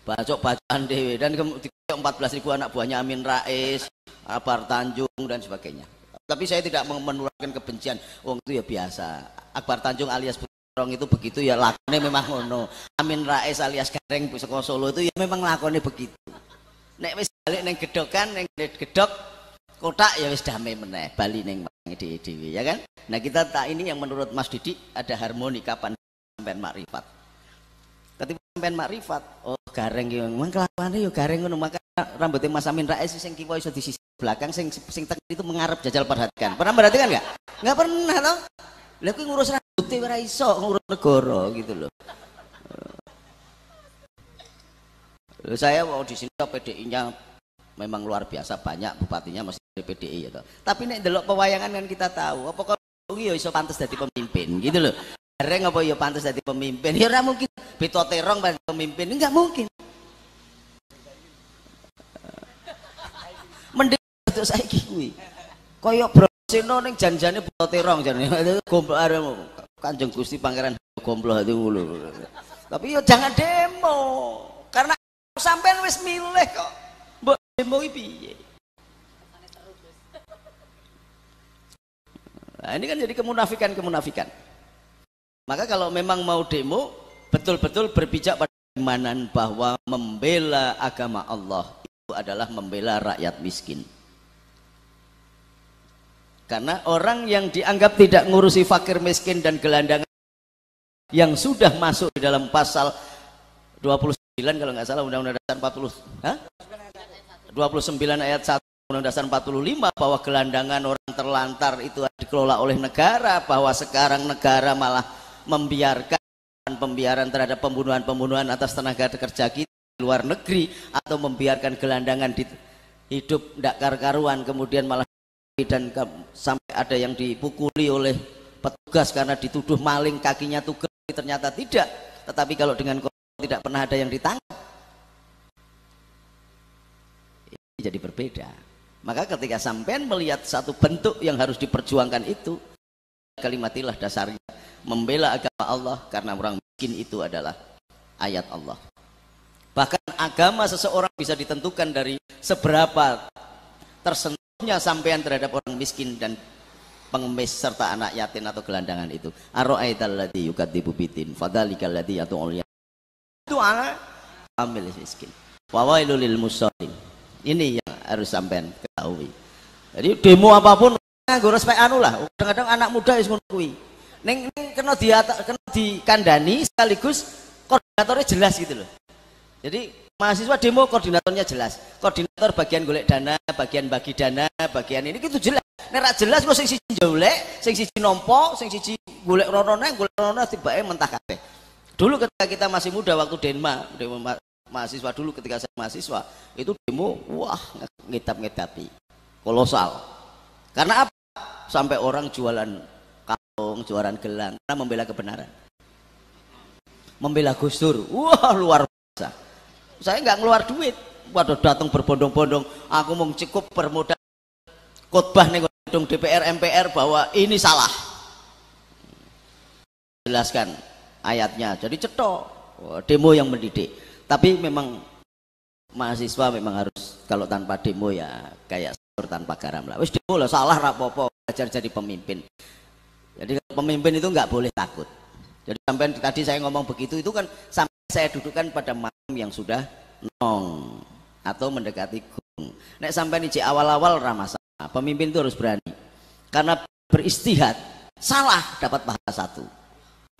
Speaker 1: Bacok-bacokan dewe dan 14.000 anak buahnya Amin Rais, Akbar Tanjung dan sebagainya. Tapi saya tidak menularkan kebencian. Wong itu ya biasa. Akbar Tanjung alias Orang itu begitu ya lakonnya memang ngono. Amin Rais alias Gareng saka Solo itu ya memang lakonnya begitu. Nek wis balik neng gedokan, neng gedok kotak ya wis damai meneh, bali neng dhewe ya kan. Nah kita tak ini yang menurut Mas Didi ada harmoni kapan sampean makrifat. Ketika sampean makrifat, oh Gareng ki memang kelakuane ya Gareng ngono, maka rambutnya Mas Amin Rais sing kiwa iso di sisi belakang sing tengah itu mengarep jajal perhatikan. Pernah perhatikan enggak? Enggak pernah toh. Lah kuwi ngurus rambutnya ora iso ngurus negara gitu loh. Saya mau di sini PDI-nya memang luar biasa banyak, bupatinya masih dari PDI ya toh. Tapi nek ndelok pewayangan kan kita tahu, apa kok iki ya iso pantes dadi pemimpin gitu loh. Gareng apa ya pantes dadi pemimpin? Ya ora mungkin. Beto Terong pada pemimpin, enggak mungkin. Mending untuk saiki kuwi. Kaya Broseno ning janjane Beto Terong jane. Gomblo Kanjeng Gusti Pangeran gomblo itu ngono. Tapi yo jangan demo. Karena sampean wis milih kok. Mbok demo iki piye? Nah, ini kan jadi kemunafikan. Maka kalau memang mau demo betul-betul berpijak pada keimanan bahwa membela agama Allah itu adalah membela rakyat miskin. Karena orang yang dianggap tidak ngurusi fakir miskin dan gelandangan yang sudah masuk di dalam pasal 29 kalau nggak salah Undang-Undang Dasar 29 ayat 1 Undang-Undang Dasar 45 bahwa gelandangan orang terlantar itu dikelola oleh negara, bahwa sekarang negara malah membiarkan pembiaran terhadap pembunuhan atas tenaga kerja kita di luar negeri, atau membiarkan gelandangan hidup tidak karu-karuan kemudian malah dan sampai ada yang dipukuli oleh petugas karena dituduh maling, kakinya tugel, ternyata tidak. Tetapi kalau dengan tidak pernah ada yang ditangkap, ini jadi berbeda. Maka ketika sampean melihat satu bentuk yang harus diperjuangkan itu, kalimatilah dasarnya membela agama Allah, karena orang miskin itu adalah ayat Allah. Bahkan agama seseorang bisa ditentukan dari seberapa tersentuhnya sampean terhadap orang miskin dan pengemis serta anak yatim atau gelandangan itu. Ara'aital ladzi yukadzibu bidin fadzalikal ladzi yad'ul itu anak amil miskin. Wa wailul lil musallin. Ini yang harus sampean ketahui. Jadi demo apapun nganggo respek anu lah. Kadang-kadang anak muda wis ngono kuwi. Ning kena dikandani sekaligus koordinatornya jelas gitu loh. Jadi mahasiswa demo koordinatornya jelas. Koordinator bagian golek dana, bagian bagi dana, bagian ini gitu jelas. Nek ra jelas kok sing siji golek, sing siji nampa, sing siji golek rono tibake mentah kabeh. Dulu ketika kita masih muda waktu demo mahasiswa dulu ketika saya mahasiswa itu demo wah ngedap-ngedapi kolosal. Karena apa? Sampai orang jualan kalung, jualan gelang karena membela kebenaran, membela Gus Dur. Wah luar biasa. Saya nggak ngeluar duit, waduh datang berbondong-bondong. Aku mau cukup bermodal khotbah nih gedung DPR MPR bahwa ini salah. Jelaskan ayatnya. Jadi cetok demo yang mendidik. Tapi memang mahasiswa memang harus kalau tanpa demo ya kayak sayur tanpa garam lah. Wis demo lah salah rapopo, belajar jadi pemimpin. Jadi pemimpin itu nggak boleh takut. Jadi sampai tadi saya ngomong begitu itu kan sampai saya dudukkan pada makam yang sudah nong atau mendekati gung. Nek sampai ini awal-awal ramasa, pemimpin itu harus berani. Karena beristihad salah dapat pahala 1,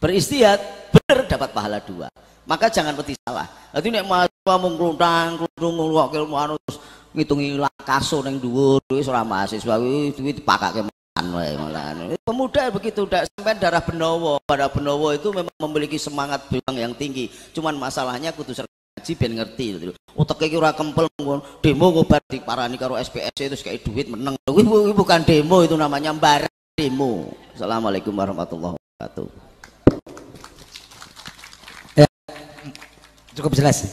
Speaker 1: beristihad benar dapat pahala 2. Maka jangan wedi salah. Dadi nek mahasiswa mung klunthang-klunthung ngrungokke ilmu anu terus ngitungi lakaso ning dhuwur wis ora mahasiswa kuwi dipakake wae malah. Pemuda begitu, tidak sampai darah Benowo. Darah Benowo itu memang memiliki semangat juang yang tinggi. Cuman masalahnya kudu ngaji ben ngerti gitu. Uteke iki ora kempel demo kok bar diparani karo SPS itu kayak duit meneng. Kuwi bukan demo, itu namanya mbarang demo. Assalamualaikum warahmatullahi wabarakatuh.
Speaker 2: Ya, cukup jelas.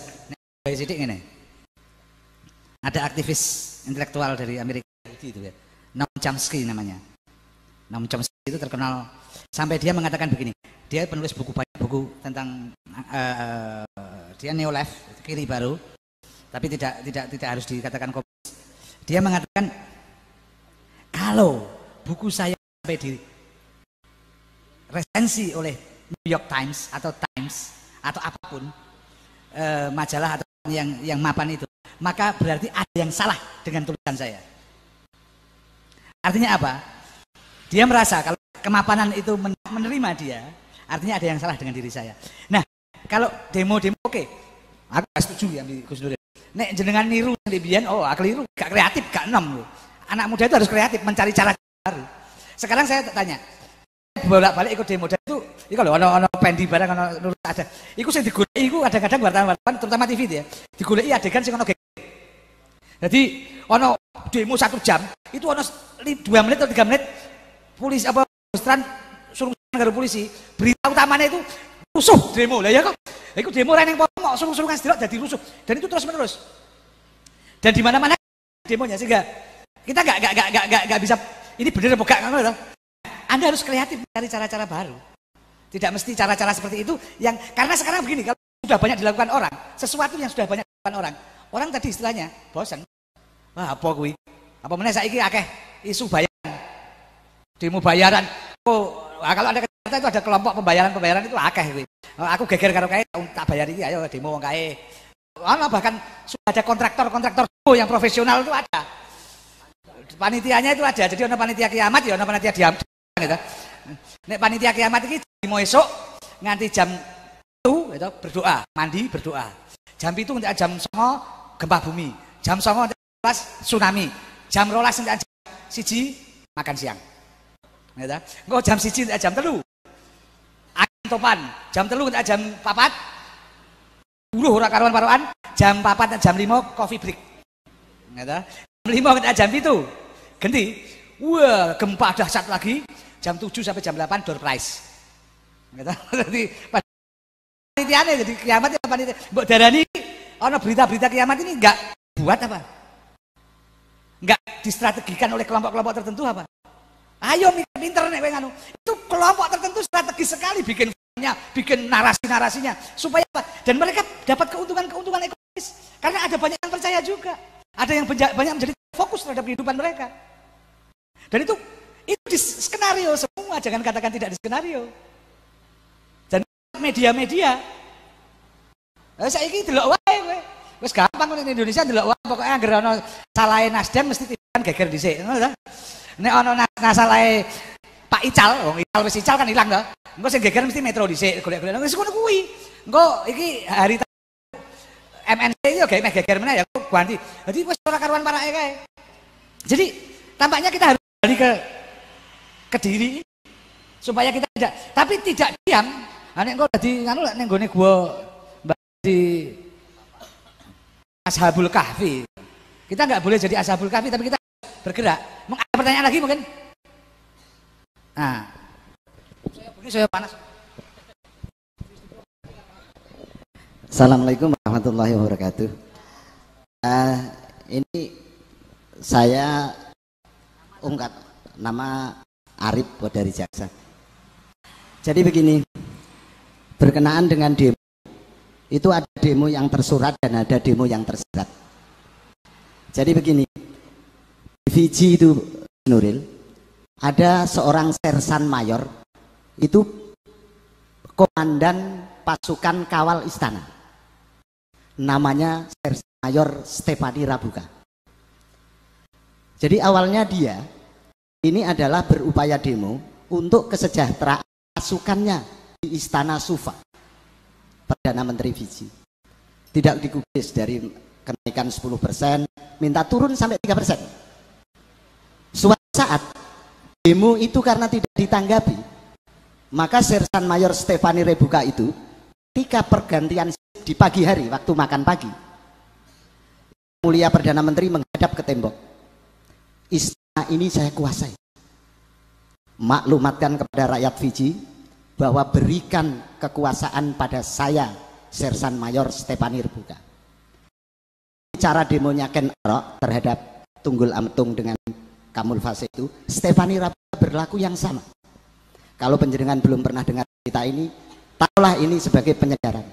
Speaker 2: Nek sithik ngene. Ada aktivis intelektual dari Amerika itu ya. Noam Chomsky namanya. Noam Chomsky itu terkenal sampai dia mengatakan begini. Dia penulis banyak buku tentang dia neo left, kiri baru, tapi tidak harus dikatakan komunis. Dia mengatakan kalau buku saya sampai di resensi oleh New York Times atau apapun majalah atau yang mapan itu, maka berarti ada yang salah dengan tulisan saya. Artinya apa? Dia merasa kalau kemapanan itu menerima dia, artinya ada yang salah dengan diri saya. Nah, kalau demo-demo oke, aku gak setuju ya Gus Nuril. Nek jenengan niru yang dibian, oh keliru, gak kreatif, gak enom loh. Anak muda itu harus kreatif, mencari cara baru. Sekarang saya tanya, bolak-balik ikut demo dan itu kalau ono pendi barang ono nurut ada. Iku sing digoleki iku kadang-kadang wartawan terutama TV dia. Digoleki adegan sing ono geger. Jadi ono demo 1 jam, itu ono 2 menit atau 3 menit polisi apa demonstran suruh karo polisi. Berita utamanya itu rusuh demo. Lah ya kok. Iku demo ra ning pomok suruh kan delok dadi rusuh. Dan itu terus-menerus. Dan di mana-mana demonya sehingga kita enggak bisa ini benar apa enggak ngono loh. Anda harus kreatif mencari cara-cara baru. Tidak mesti cara-cara seperti itu yang karena sekarang begini, kalau sudah banyak dilakukan orang, sesuatu yang sudah banyak dilakukan orang tadi istilahnya bosan. Wah, apa kuwi? Apa meneh saiki akeh isu bayaran. Demo bayaran. Oh, kalau ada Jakarta itu ada kelompok pembayaran itu akeh kuwi. Aku geger karo kae tak bayar iki ayo demo wong kae. Bahkan sudah ada kontraktor yang profesional itu ada. Panitianya itu ada. Jadi ana panitia kiamat ya ana panitia diam gitu. Nek panitia kiamat iki demo esuk nganti jam 1 gitu berdoa, mandi berdoa. Jam 7 nganti jam 9 gempa bumi. Jam 9 nganti tsunami. Jam 12 nganti jam 1 makan siang. Gitu. Engko jam 1 nganti jam 3 angin topan. Jam 3 nganti jam 4 buruh ora karuan-karuan. Jam 4 nganti jam 5 coffee break. Gitu. Jam 5 nganti jam 7 ganti. Wah, gempa dahsyat lagi. Jam 7 sampai jam 8 door prize. Gitu. Jadi panitiane jadi kiamat ya panitia. Mbok darani ana berita-berita kiamat ini enggak buat apa? Enggak distrategikan oleh kelompok-kelompok tertentu apa? Ayo pinter nek kowe anu. Itu kelompok tertentu strategis sekali bikin narasi-narasinya supaya apa? Dan mereka dapat keuntungan ekonomis karena ada banyak yang percaya juga. Ada yang banyak menjadi fokus terhadap kehidupan mereka. Dan itu di skenario semua, jangan katakan tidak di skenario. Dan media-media saiki delok wae kowe. Wis gampang ning Indonesia delok wae pokoke anggere ana salahe Nasdem mesti tiban geger dhisik, ngono ta. Nek ana nasalahe Pak Ical, wong Ical wis Ical kan ilang to. Engko sing geger mesti Metro dhisik, golek-golek wis ngono kuwi. Engko iki hari MNC yo gawe geger meneh ya ganti. Jadi wis ora karuan parake kae. Jadi tampaknya kita harus kembali ke diri supaya kita tidak diam. Nek engko dadi anu ning gone gua di Ashabul Kahfi. Kita nggak boleh jadi Ashabul Kahfi tapi kita bergerak. Ada pertanyaan lagi mungkin? Nah. Saya panas.
Speaker 7: Assalamualaikum warahmatullahi wabarakatuh. Ini saya ungkap nama Arif dari Jaksa. Jadi begini, berkenaan dengan demo, itu ada demo yang tersurat dan ada demo yang tersirat. Jadi begini, di Fiji itu Nuril, ada seorang sersan mayor, itu komandan pasukan kawal istana. Namanya Sersan Mayor Stefani Rabuka. Jadi awalnya dia ini adalah berupaya demo untuk kesejahteraan pasukannya di Istana Sufa. Perdana Menteri Fiji. Tidak digubris dari kenaikan 10%, minta turun sampai 3%. Suatu saat demo itu karena tidak ditanggapi, maka Sersan Mayor Stefani Rebuka itu ketika pergantian di pagi hari waktu makan pagi, Mulia Perdana Menteri menghadap ke tembok. Istana ini saya kuasai. Maklumatkan kepada rakyat Fiji bahwa berikan kekuasaan pada saya, Sersan Mayor Stefani Rebuka. Cara demonya Ken Arok terhadap Tunggul Ametung dengan Kamulfase itu, Stefani Rebuka berlaku yang sama. Kalau penjenengan belum pernah dengar cerita ini, taruhlah ini sebagai penyegaran.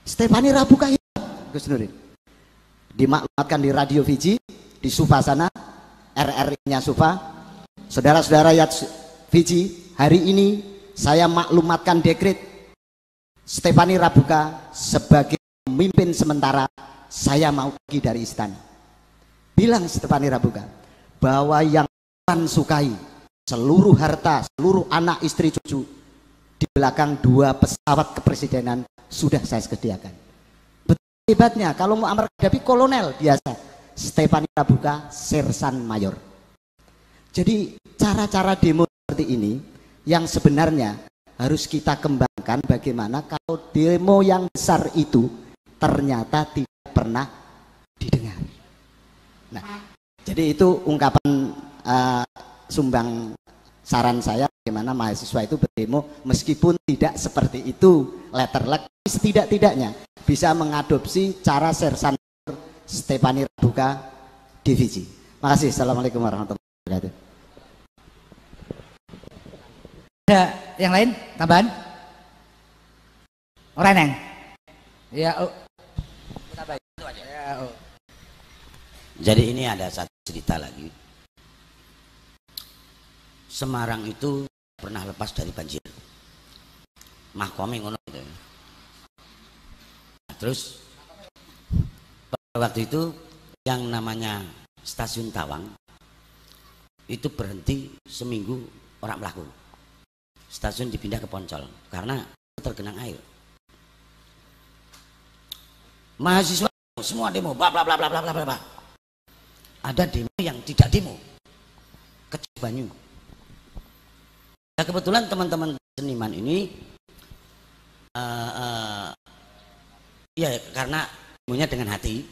Speaker 7: Stefani Rebuka hidup, Gus Nurin. Dimaklumatkan di radio Fiji, di Suva sana, RRI-nya Suva. Saudara-saudara rakyat Fiji, hari ini saya maklumatkan dekret Stefani Rebuka sebagai pemimpin sementara, saya mau pergi dari istana. Bilang Stefani Rebuka bahwa yang Tuhan sukai, seluruh harta, seluruh anak, istri, cucu, di belakang 2 pesawat kepresidenan sudah saya sediakan. Betul hebatnya, kalau mau Muammar Gaddafi kolonel biasa, Stefani Rebuka Sersan Mayor. Jadi cara-cara demo seperti ini yang sebenarnya harus kita kembangkan, bagaimana kalau demo yang besar itu ternyata tidak pernah didengar. Nah, jadi itu ungkapan sumbang saran saya bagaimana mahasiswa itu berdemo meskipun tidak seperti itu letterlek, setidak-tidaknya bisa mengadopsi cara Sersan Stefani Rebuka di Fiji. Makasih. Assalamualaikum warahmatullahi wabarakatuh.
Speaker 2: Ada yang lain tambahan? Orang yang? Ya,
Speaker 4: Jadi ini ada satu cerita lagi. Semarang itu pernah lepas dari banjir. Mahkome ngono gitu. Terus pada waktu itu yang namanya stasiun Tawang itu berhenti seminggu orang melaku. Stasiun dipindah ke Poncol karena tergenang air. Mahasiswa semua demo, bla bla bla bla bla bla bla. Ada demo yang tidak demo, ke Banyu. Nah, kebetulan teman-teman seniman ini, ya karena demonya dengan hati,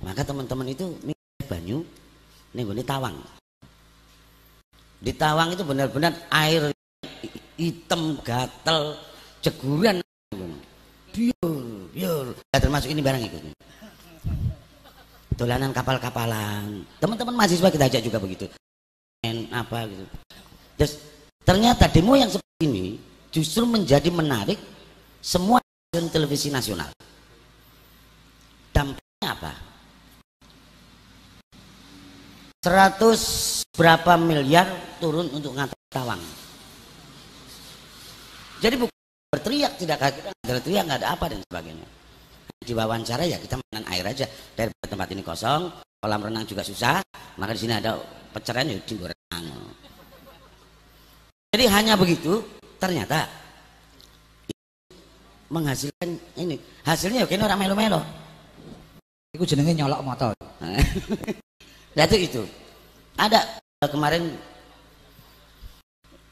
Speaker 4: maka teman-teman itu milih Banyu, nih Tawang. Di Tawang itu benar-benar air hitam, gatel, ceguran, biur, termasuk ini barang ikut. Dolanan kapal-kapalan, teman-teman mahasiswa kita ajak juga begitu, apa gitu. Terus ternyata demo yang seperti ini justru menjadi menarik semua televisi nasional. Dampaknya apa? 100 berapa miliar turun untuk ngatasi Tawang. Jadi bukan berteriak, tidak kita berteriak nggak ada apa dan sebagainya. Di wawancara ya kita mainan air aja. Dari tempat ini kosong, kolam renang juga susah, maka di sini ada pencerahan ya di renang. Jadi hanya begitu, ternyata menghasilkan ini. Hasilnya ya kayaknya orang melo-melo.
Speaker 2: Itu jenenge nyolok motor.
Speaker 4: Nah itu. Ada kemarin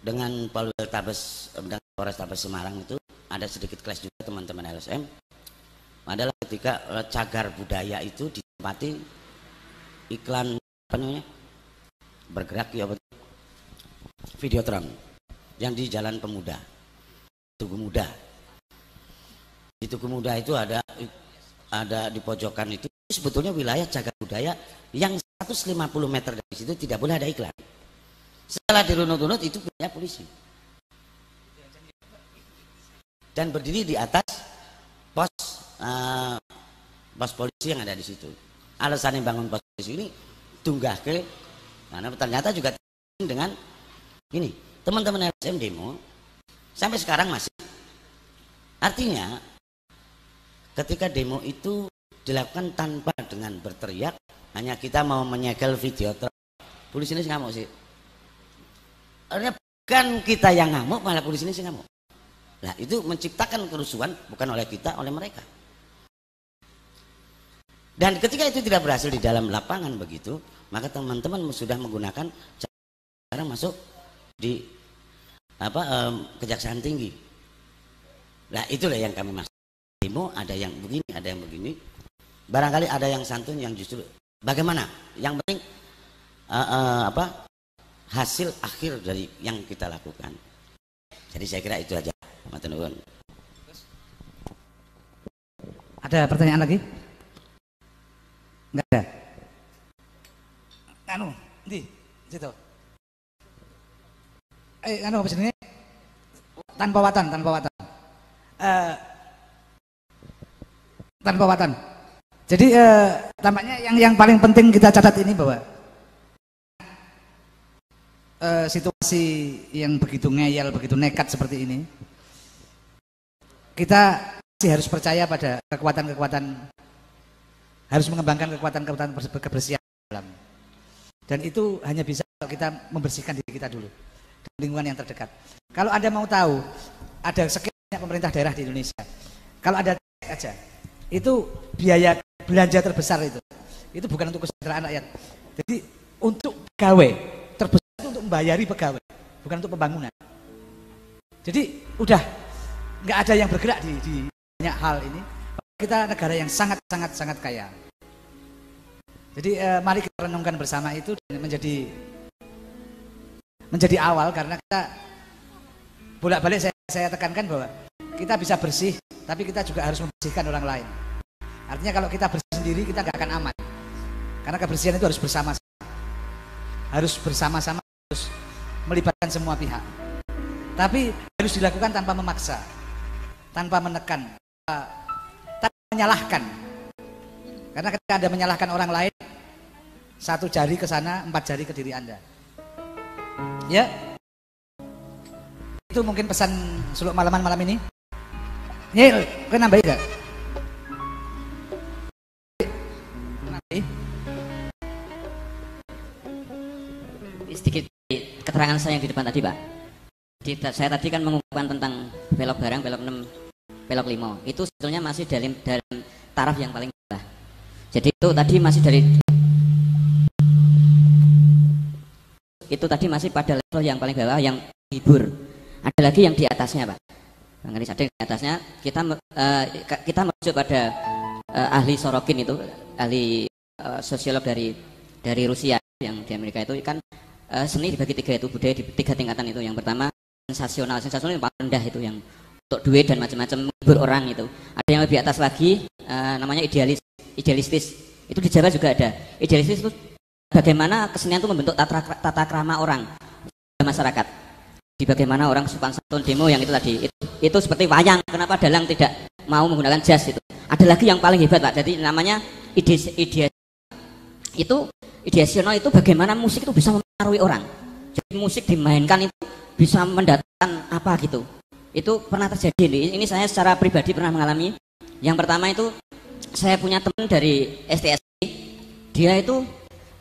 Speaker 4: dengan Polres Tabes Semarang itu ada sedikit kelas juga teman-teman LSM. Adalah ketika cagar budaya itu ditempati iklan apa namanya bergerak ya Videotron yang di Jalan Pemuda, Tugu Muda. Di Tugu Muda itu ada di pojokan itu sebetulnya wilayah cagar budaya yang 150 meter dari situ tidak boleh ada iklan. Setelah dirunut-runut itu punya polisi dan berdiri di atas pos polisi yang ada di situ. Alasannya bangun pos polisi ini tunggah ke, karena ternyata juga dengan ini teman-teman LSM demo sampai sekarang masih. Artinya ketika demo itu dilakukan tanpa dengan berteriak, hanya kita mau menyegel video, polisi ini ngamuk sih. Artinya bukan kita yang ngamuk, malah polisi ini ngamuk. Nah, itu menciptakan kerusuhan bukan oleh kita, oleh mereka. Dan ketika itu tidak berhasil di dalam lapangan begitu, maka teman-teman sudah menggunakan cara masuk di Kejaksaan Tinggi. Nah, itulah yang kami maksud. Demo ada yang begini, ada yang begini. Barangkali ada yang santun yang justru bagaimana? Yang penting hasil akhir dari yang kita lakukan. Jadi saya kira itu aja. Matur nuwun.
Speaker 2: Ada pertanyaan lagi? Enggak ada. Di situ. Apa sini? Tanpa watan. Tanpa watan. Jadi tampaknya yang paling penting kita catat ini bahwa situasi yang begitu ngeyel, begitu nekat seperti ini, kita masih harus percaya pada kekuatan-kekuatan, harus mengembangkan kekuatan-kekuatan kebersihan dalam. Dan itu hanya bisa kalau kita membersihkan diri kita dulu, lingkungan yang terdekat. Kalau Anda mau tahu, ada sekian banyak pemerintah daerah di Indonesia. Kalau ada aja, itu biaya belanja terbesar itu bukan untuk kesejahteraan rakyat. Jadi untuk pegawai terbesar itu untuk membayari pegawai, bukan untuk pembangunan. Jadi udah nggak ada yang bergerak di banyak hal ini. Kita negara yang sangat kaya. Jadi mari kita renungkan bersama itu dan menjadi awal, karena kita bolak-balik saya tekankan bahwa kita bisa bersih, tapi kita juga harus membersihkan orang lain. Artinya kalau kita bersih sendiri kita nggak akan aman, karena kebersihan itu harus bersama-sama, harus melibatkan semua pihak. Tapi harus dilakukan tanpa memaksa, tanpa menekan, tanpa menyalahkan. Karena ketika Anda menyalahkan orang lain, 1 jari ke sana, 4 jari ke diri Anda. Ya, itu mungkin pesan suluk malaman malam ini. Ya, kau nambahin gak?
Speaker 6: Sedikit keterangan saya yang di depan tadi, Pak. Saya tadi kan mengungkapkan tentang belok barang, belok 6, belok 5. Itu sebetulnya masih dalam taraf yang paling bawah. Jadi itu tadi masih pada level yang paling bawah, yang hibur. Ada lagi yang di atasnya, Pak. Ada yang di atasnya. Kita merujuk pada ahli Sorokin itu, ahli sosiolog dari Rusia yang di Amerika itu kan seni dibagi 3 itu, budaya di 3 tingkatan itu. Yang pertama sensasional yang paling rendah itu, yang untuk duit dan macam-macam menghibur orang itu. Ada yang lebih atas lagi namanya idealistis. Itu di Jawa juga ada. Idealistis itu bagaimana kesenian itu membentuk tata krama orang masyarakat. Di bagaimana orang sopan santun, demo yang itu tadi. Itu seperti wayang. Kenapa dalang tidak mau menggunakan jas itu? Ada lagi yang paling hebat, Pak. Jadi namanya ideasional itu bagaimana musik itu bisa mempengaruhi orang. Jadi musik dimainkan itu bisa mendatangkan apa gitu. Itu pernah terjadi. Ini saya secara pribadi pernah mengalami. Yang pertama itu saya punya teman dari STSI. Dia itu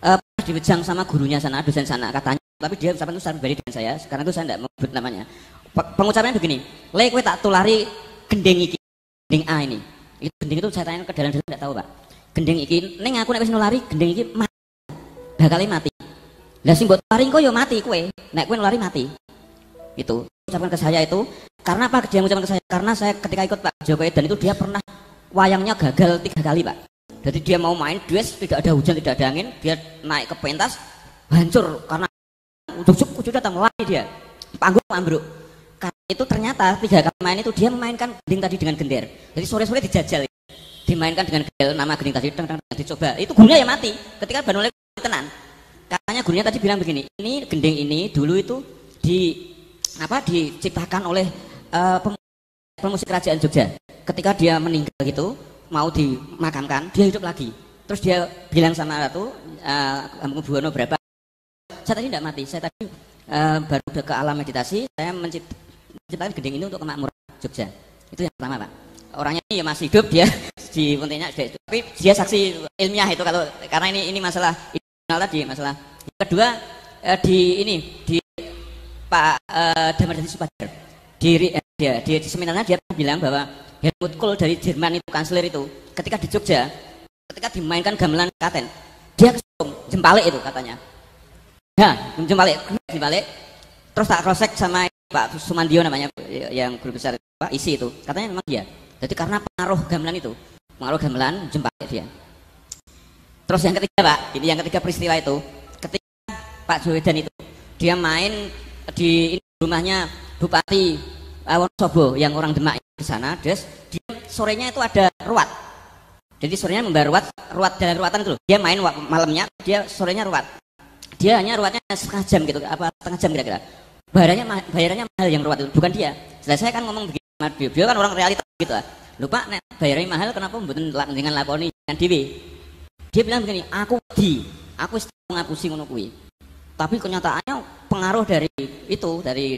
Speaker 6: pernah diwejang sama gurunya sana, dosen sana katanya. Tapi dia ucapan itu secara pribadi dengan saya. Sekarang itu saya tidak mau sebut namanya. Pengucapannya begini. Le kowe tak tulari gendeng iki. Gendeng A ini. Itu gendeng itu saya tanya ke dalam tidak tahu, Pak. Gendeng iki ning aku nek wis nulari gendeng iki mati. Bakal mati. Lah sing mbok tulari engko ya mati kowe. Nek kowe nulari mati. Itu ucapan ke saya itu karena apa? Dia mengucapkan ke saya karena saya ketika ikut Pak Jokowi dan itu dia pernah wayangnya gagal 3 kali, Pak. Jadi dia mau main dues, tidak ada hujan, tidak ada angin, dia naik ke pentas hancur karena ujuk datang lari dia panggung ambruk. Karena itu ternyata 3 kali main itu dia memainkan gending tadi dengan gender. Jadi sore-sore dijajal, dimainkan dengan gender nama gending tadi, dicoba. Itu gurunya ya mati. Ketika Banolek tenan, katanya gurunya tadi bilang begini, ini gending ini dulu itu diciptakan oleh pemusik kerajaan Jogja. Ketika dia meninggal gitu, mau dimakamkan, dia hidup lagi. Terus dia bilang sama Ratu, Buwono berapa? Saya tadi tidak mati, saya tadi baru udah ke alam meditasi, saya menciptakan gending ini untuk kemakmuran Jogja. Itu yang pertama, Pak. Orangnya ini ya masih hidup, dia di Pontianak, tapi dia saksi ilmiah itu kalau karena ini masalah internal tadi, masalah. Yang kedua di Pak Damardhani Supadar di dia di seminarnya dia bilang bahwa Helmut Kohl dari Jerman itu, kanselir itu, ketika di Jogja, ketika dimainkan gamelan Klaten, dia kesukum jempalik itu katanya. Ya, jempalik, terus tak cross-check sama Pak Sumandio namanya, yang guru besar Pak Isi itu, katanya memang dia. Jadi karena pengaruh gamelan itu, pengaruh gamelan jempalik dia. Terus yang ketiga Pak, ini yang ketiga peristiwa itu, ketika Pak Jowedan itu, dia main di rumahnya Bupati Wonosobo yang orang Demak di sana, dia sorenya itu ada ruat. Jadi sorenya membayar ruat jalan ruatan itu loh. Dia main malamnya, dia sorenya ruat. Dia hanya ruatnya setengah jam gitu, apa setengah jam kira-kira. Bayarannya mahal yang ruat itu, bukan dia. Saya kan ngomong begini sama dia kan orang realita gitu lah. Lupa nek bayarnya mahal kenapa mboten dengan lakoni dengan dhewe. Dia bilang begini, aku ngapusi ngono kuwi. Tapi kenyataannya pengaruh dari itu, dari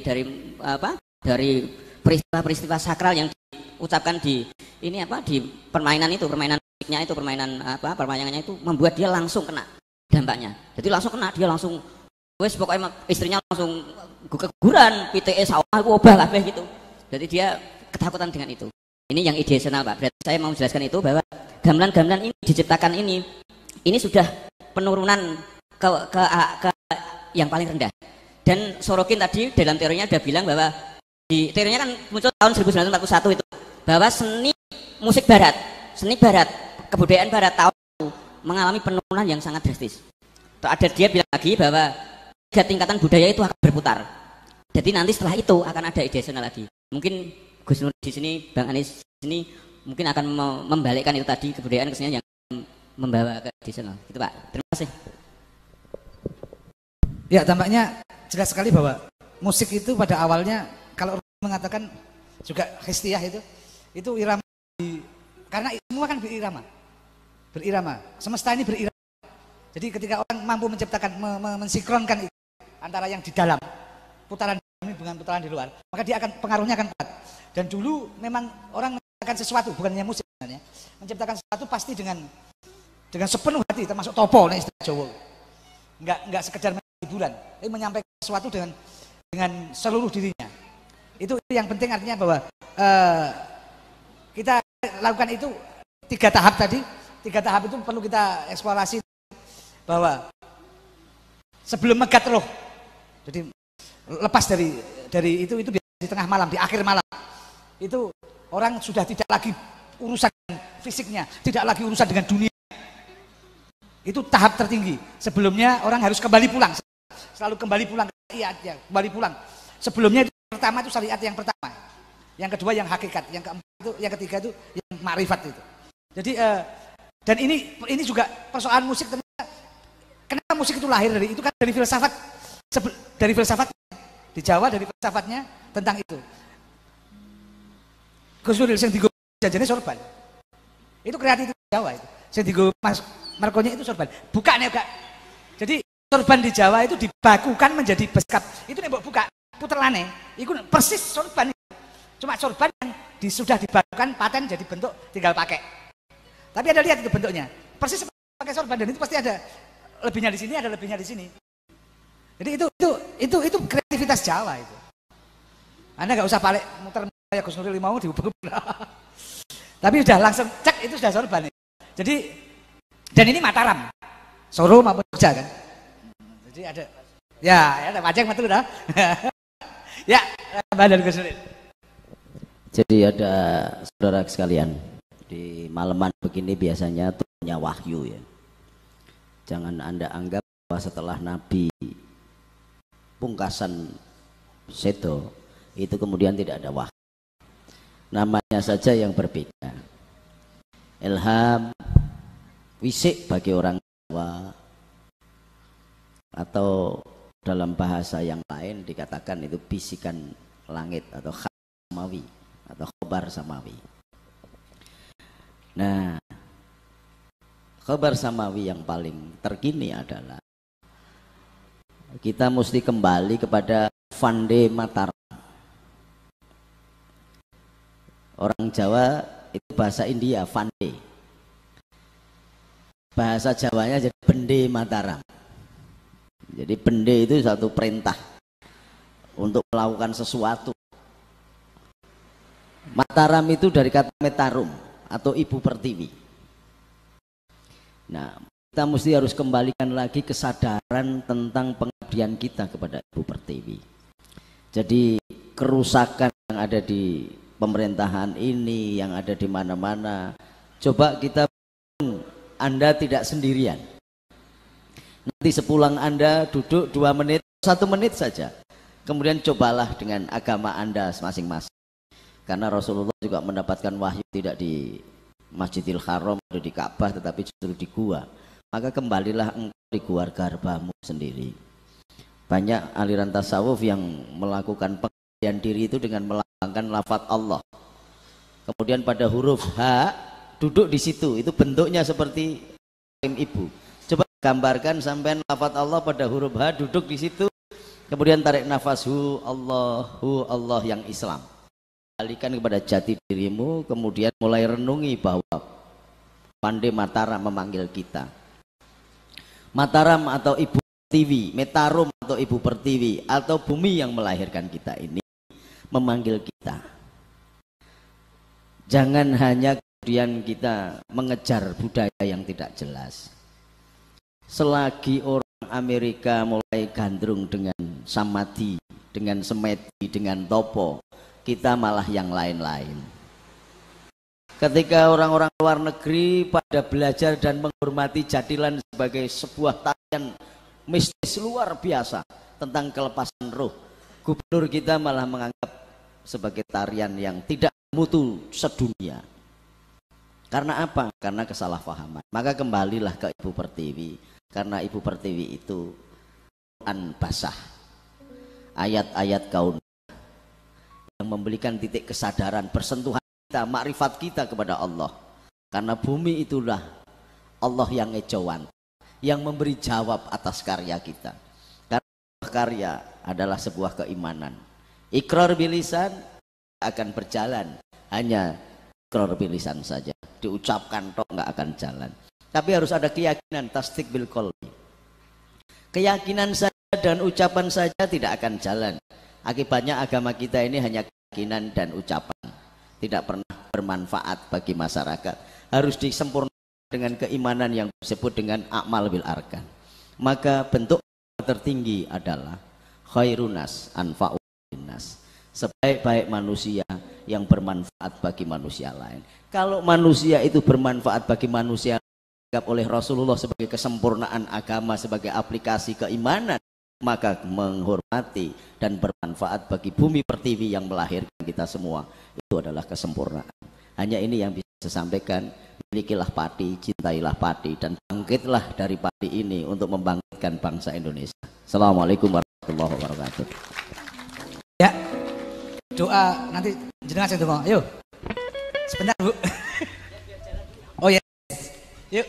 Speaker 6: peristiwa-peristiwa sakral yang diucapkan di ini apa di permainan musiknya itu, permainannya itu membuat dia langsung kena dampaknya. Jadi langsung kena, dia langsung wes pokoknya istrinya langsung keguguran, PTE sawah obah kabeh gitu. Jadi dia ketakutan dengan itu. Ini yang ideasional Pak. Berarti saya mau menjelaskan itu bahwa gamelan-gamelan ini diciptakan ini sudah penurunan ke yang paling rendah. Dan Sorokin tadi dalam teorinya sudah bilang bahwa di teorinya kan muncul tahun 1941 itu bahwa seni musik barat, kebudayaan barat tahun itu mengalami penurunan yang sangat drastis. Dia bilang lagi bahwa 3 tingkatan budaya itu akan berputar. Jadi nanti setelah itu akan ada ideasional lagi. Mungkin Gus Nur di sini, Bang Anies di sini mungkin akan membalikkan itu tadi kebudayaan kesenian yang membawa ke ideasional. Gitu Pak. Terima kasih.
Speaker 2: Ya, tampaknya jelas sekali bahwa musik itu pada awalnya kalau mengatakan juga Hestiah itu irama karena semua kan berirama. Semesta ini berirama. Jadi ketika orang mampu menciptakan mensinkronkan itu antara yang di dalam putaran ini dengan putaran di luar, maka dia akan pengaruhnya akan kuat. Dan dulu memang orang menciptakan sesuatu, bukan hanya musik sebenarnya. Menciptakan sesuatu pasti dengan sepenuh hati, termasuk topo nih istilah Jawa. Enggak sekedar hiburan, tapi menyampaikan sesuatu dengan seluruh dirinya. Itu yang penting, artinya bahwa kita lakukan itu 3 tahap tadi. 3 tahap itu perlu kita eksplorasi, bahwa sebelum megat roh, jadi lepas dari itu biasanya di tengah malam, di akhir malam itu orang sudah tidak lagi urusan dengan fisiknya, tidak lagi urusan dengan dunia. Itu tahap tertinggi. Sebelumnya orang harus kembali pulang, selalu kembali pulang ke syariatnya, kembali pulang. Sebelumnya itu pertama itu syariat yang pertama, yang kedua yang hakikat, yang keempat itu, yang ketiga itu yang makrifat itu. Jadi dan ini juga persoalan musik. Ternyata kenapa musik itu lahir dari itu kan dari filsafat di Jawa, dari filsafatnya tentang itu. Gus Nur sing digo jajane sorban. Itu kreatif Jawa itu. Sing digo Mas Markonya itu sorban. Bukane enggak. Jadi sorban di Jawa itu dibakukan menjadi beskap. Itu nek mbok buka puterane, iku persis sorban. Cuma sorban yang sudah dibakukan paten jadi bentuk tinggal pakai. Tapi Anda lihat itu bentuknya. Persis pakai sorban, dan itu pasti ada lebihnya di sini, ada lebihnya di sini. Jadi itu kreativitas Jawa itu. Anda nggak usah balik muter kayak Gus Nuril mau diubah. Tapi udah langsung cek, itu sudah sorban. Jadi dan ini Mataram, Solo maupun Jogja kan. Jadi ada ada pajak betul dah. Ya, Badan Gus Nuril.
Speaker 1: Jadi ada saudara sekalian, di malaman begini biasanya turunnya wahyu ya. Jangan Anda anggap bahwa setelah Nabi pungkasan sedo itu kemudian tidak ada wahyu. Namanya saja yang berbeda. Ilham, wisik bagi orang Jawa, atau dalam bahasa yang lain dikatakan itu bisikan langit atau samawi atau khobar samawi. Nah, khobar samawi yang paling terkini adalah kita mesti kembali kepada Vande Mataram. Orang Jawa itu bahasa India, Vande. Bahasa Jawanya jadi Bende Mataram. Jadi bende itu satu perintah untuk melakukan sesuatu. Mataram itu dari kata metarum atau ibu pertiwi. Nah, kita mesti harus kembalikan lagi kesadaran tentang pengabdian kita kepada ibu pertiwi. Jadi kerusakan yang ada di pemerintahan ini, yang ada di mana-mana, coba kita, Anda tidak sendirian. Nanti sepulang Anda duduk 2 menit, 1 menit saja, kemudian cobalah dengan agama Anda masing-masing. Karena Rasulullah juga mendapatkan wahyu tidak di Masjidil Haram atau di Ka'bah, tetapi justru di gua. Maka kembalilah engkau di gua garbamu sendiri. Banyak aliran tasawuf yang melakukan pengabdian diri itu dengan melambangkan lafaz Allah. Kemudian pada huruf H duduk di situ, itu bentuknya seperti ibu. Coba gambarkan sampai lafaz Allah pada huruf H duduk di situ, kemudian tarik nafas hu Allah yang Islam. Balikan kepada jati dirimu, kemudian mulai renungi bahwa Pandai Mataram memanggil kita. Mataram atau ibu pertiwi, Metarum atau ibu pertiwi, atau bumi yang melahirkan kita ini memanggil kita. Jangan hanya kemudian kita mengejar budaya yang tidak jelas. Selagi orang Amerika mulai gandrung dengan samadhi, dengan semedi, dengan topo, kita malah yang lain-lain. Ketika orang-orang luar negeri pada belajar dan menghormati jadilan sebagai sebuah tarian mistis luar biasa tentang kelepasan roh, gubernur kita malah menganggap sebagai tarian yang tidak mutu sedunia. Karena apa? Karena kesalahpahaman. Maka kembalilah ke Ibu Pertiwi, karena Ibu Pertiwi itu Quran basah, ayat-ayat kaun yang memberikan titik kesadaran, persentuhan kita, makrifat kita kepada Allah. Karena bumi itulah Allah yang ngejauhan, yang memberi jawab atas karya kita. Karena karya adalah sebuah keimanan. Iqrar bilisan akan berjalan, hanya iqrar bilisan saja, diucapkan tok nggak akan jalan. Tapi harus ada keyakinan, tasdik bil qalbi. Keyakinan saja dan ucapan saja tidak akan jalan. Akibatnya agama kita ini hanya keyakinan dan ucapan, tidak pernah bermanfaat bagi masyarakat. Harus disempurnakan dengan keimanan yang disebut dengan a'mal bil arkan. Maka bentuk tertinggi adalah khairunas anfa'u linnas, sebaik-baik manusia yang bermanfaat bagi manusia lain. Kalau manusia itu bermanfaat bagi manusia dianggap oleh Rasulullah sebagai kesempurnaan agama, sebagai aplikasi keimanan, maka menghormati dan bermanfaat bagi bumi pertiwi yang melahirkan kita semua, itu adalah kesempurnaan. Hanya ini yang bisa saya sampaikan. Milikilah padi, cintailah padi, dan bangkitlah dari padi ini untuk membangkitkan bangsa Indonesia. Assalamualaikum warahmatullahi wabarakatuh.
Speaker 2: Ya, doa nanti jenengan saya tunggu. Yuk, sebentar Bu. Oh ya, yuk.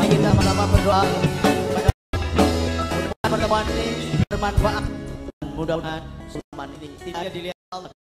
Speaker 1: Kita sama-sama berdoa pertemuan ini bermanfaat. Mudah-mudahan selama ini tidak dilihat Allah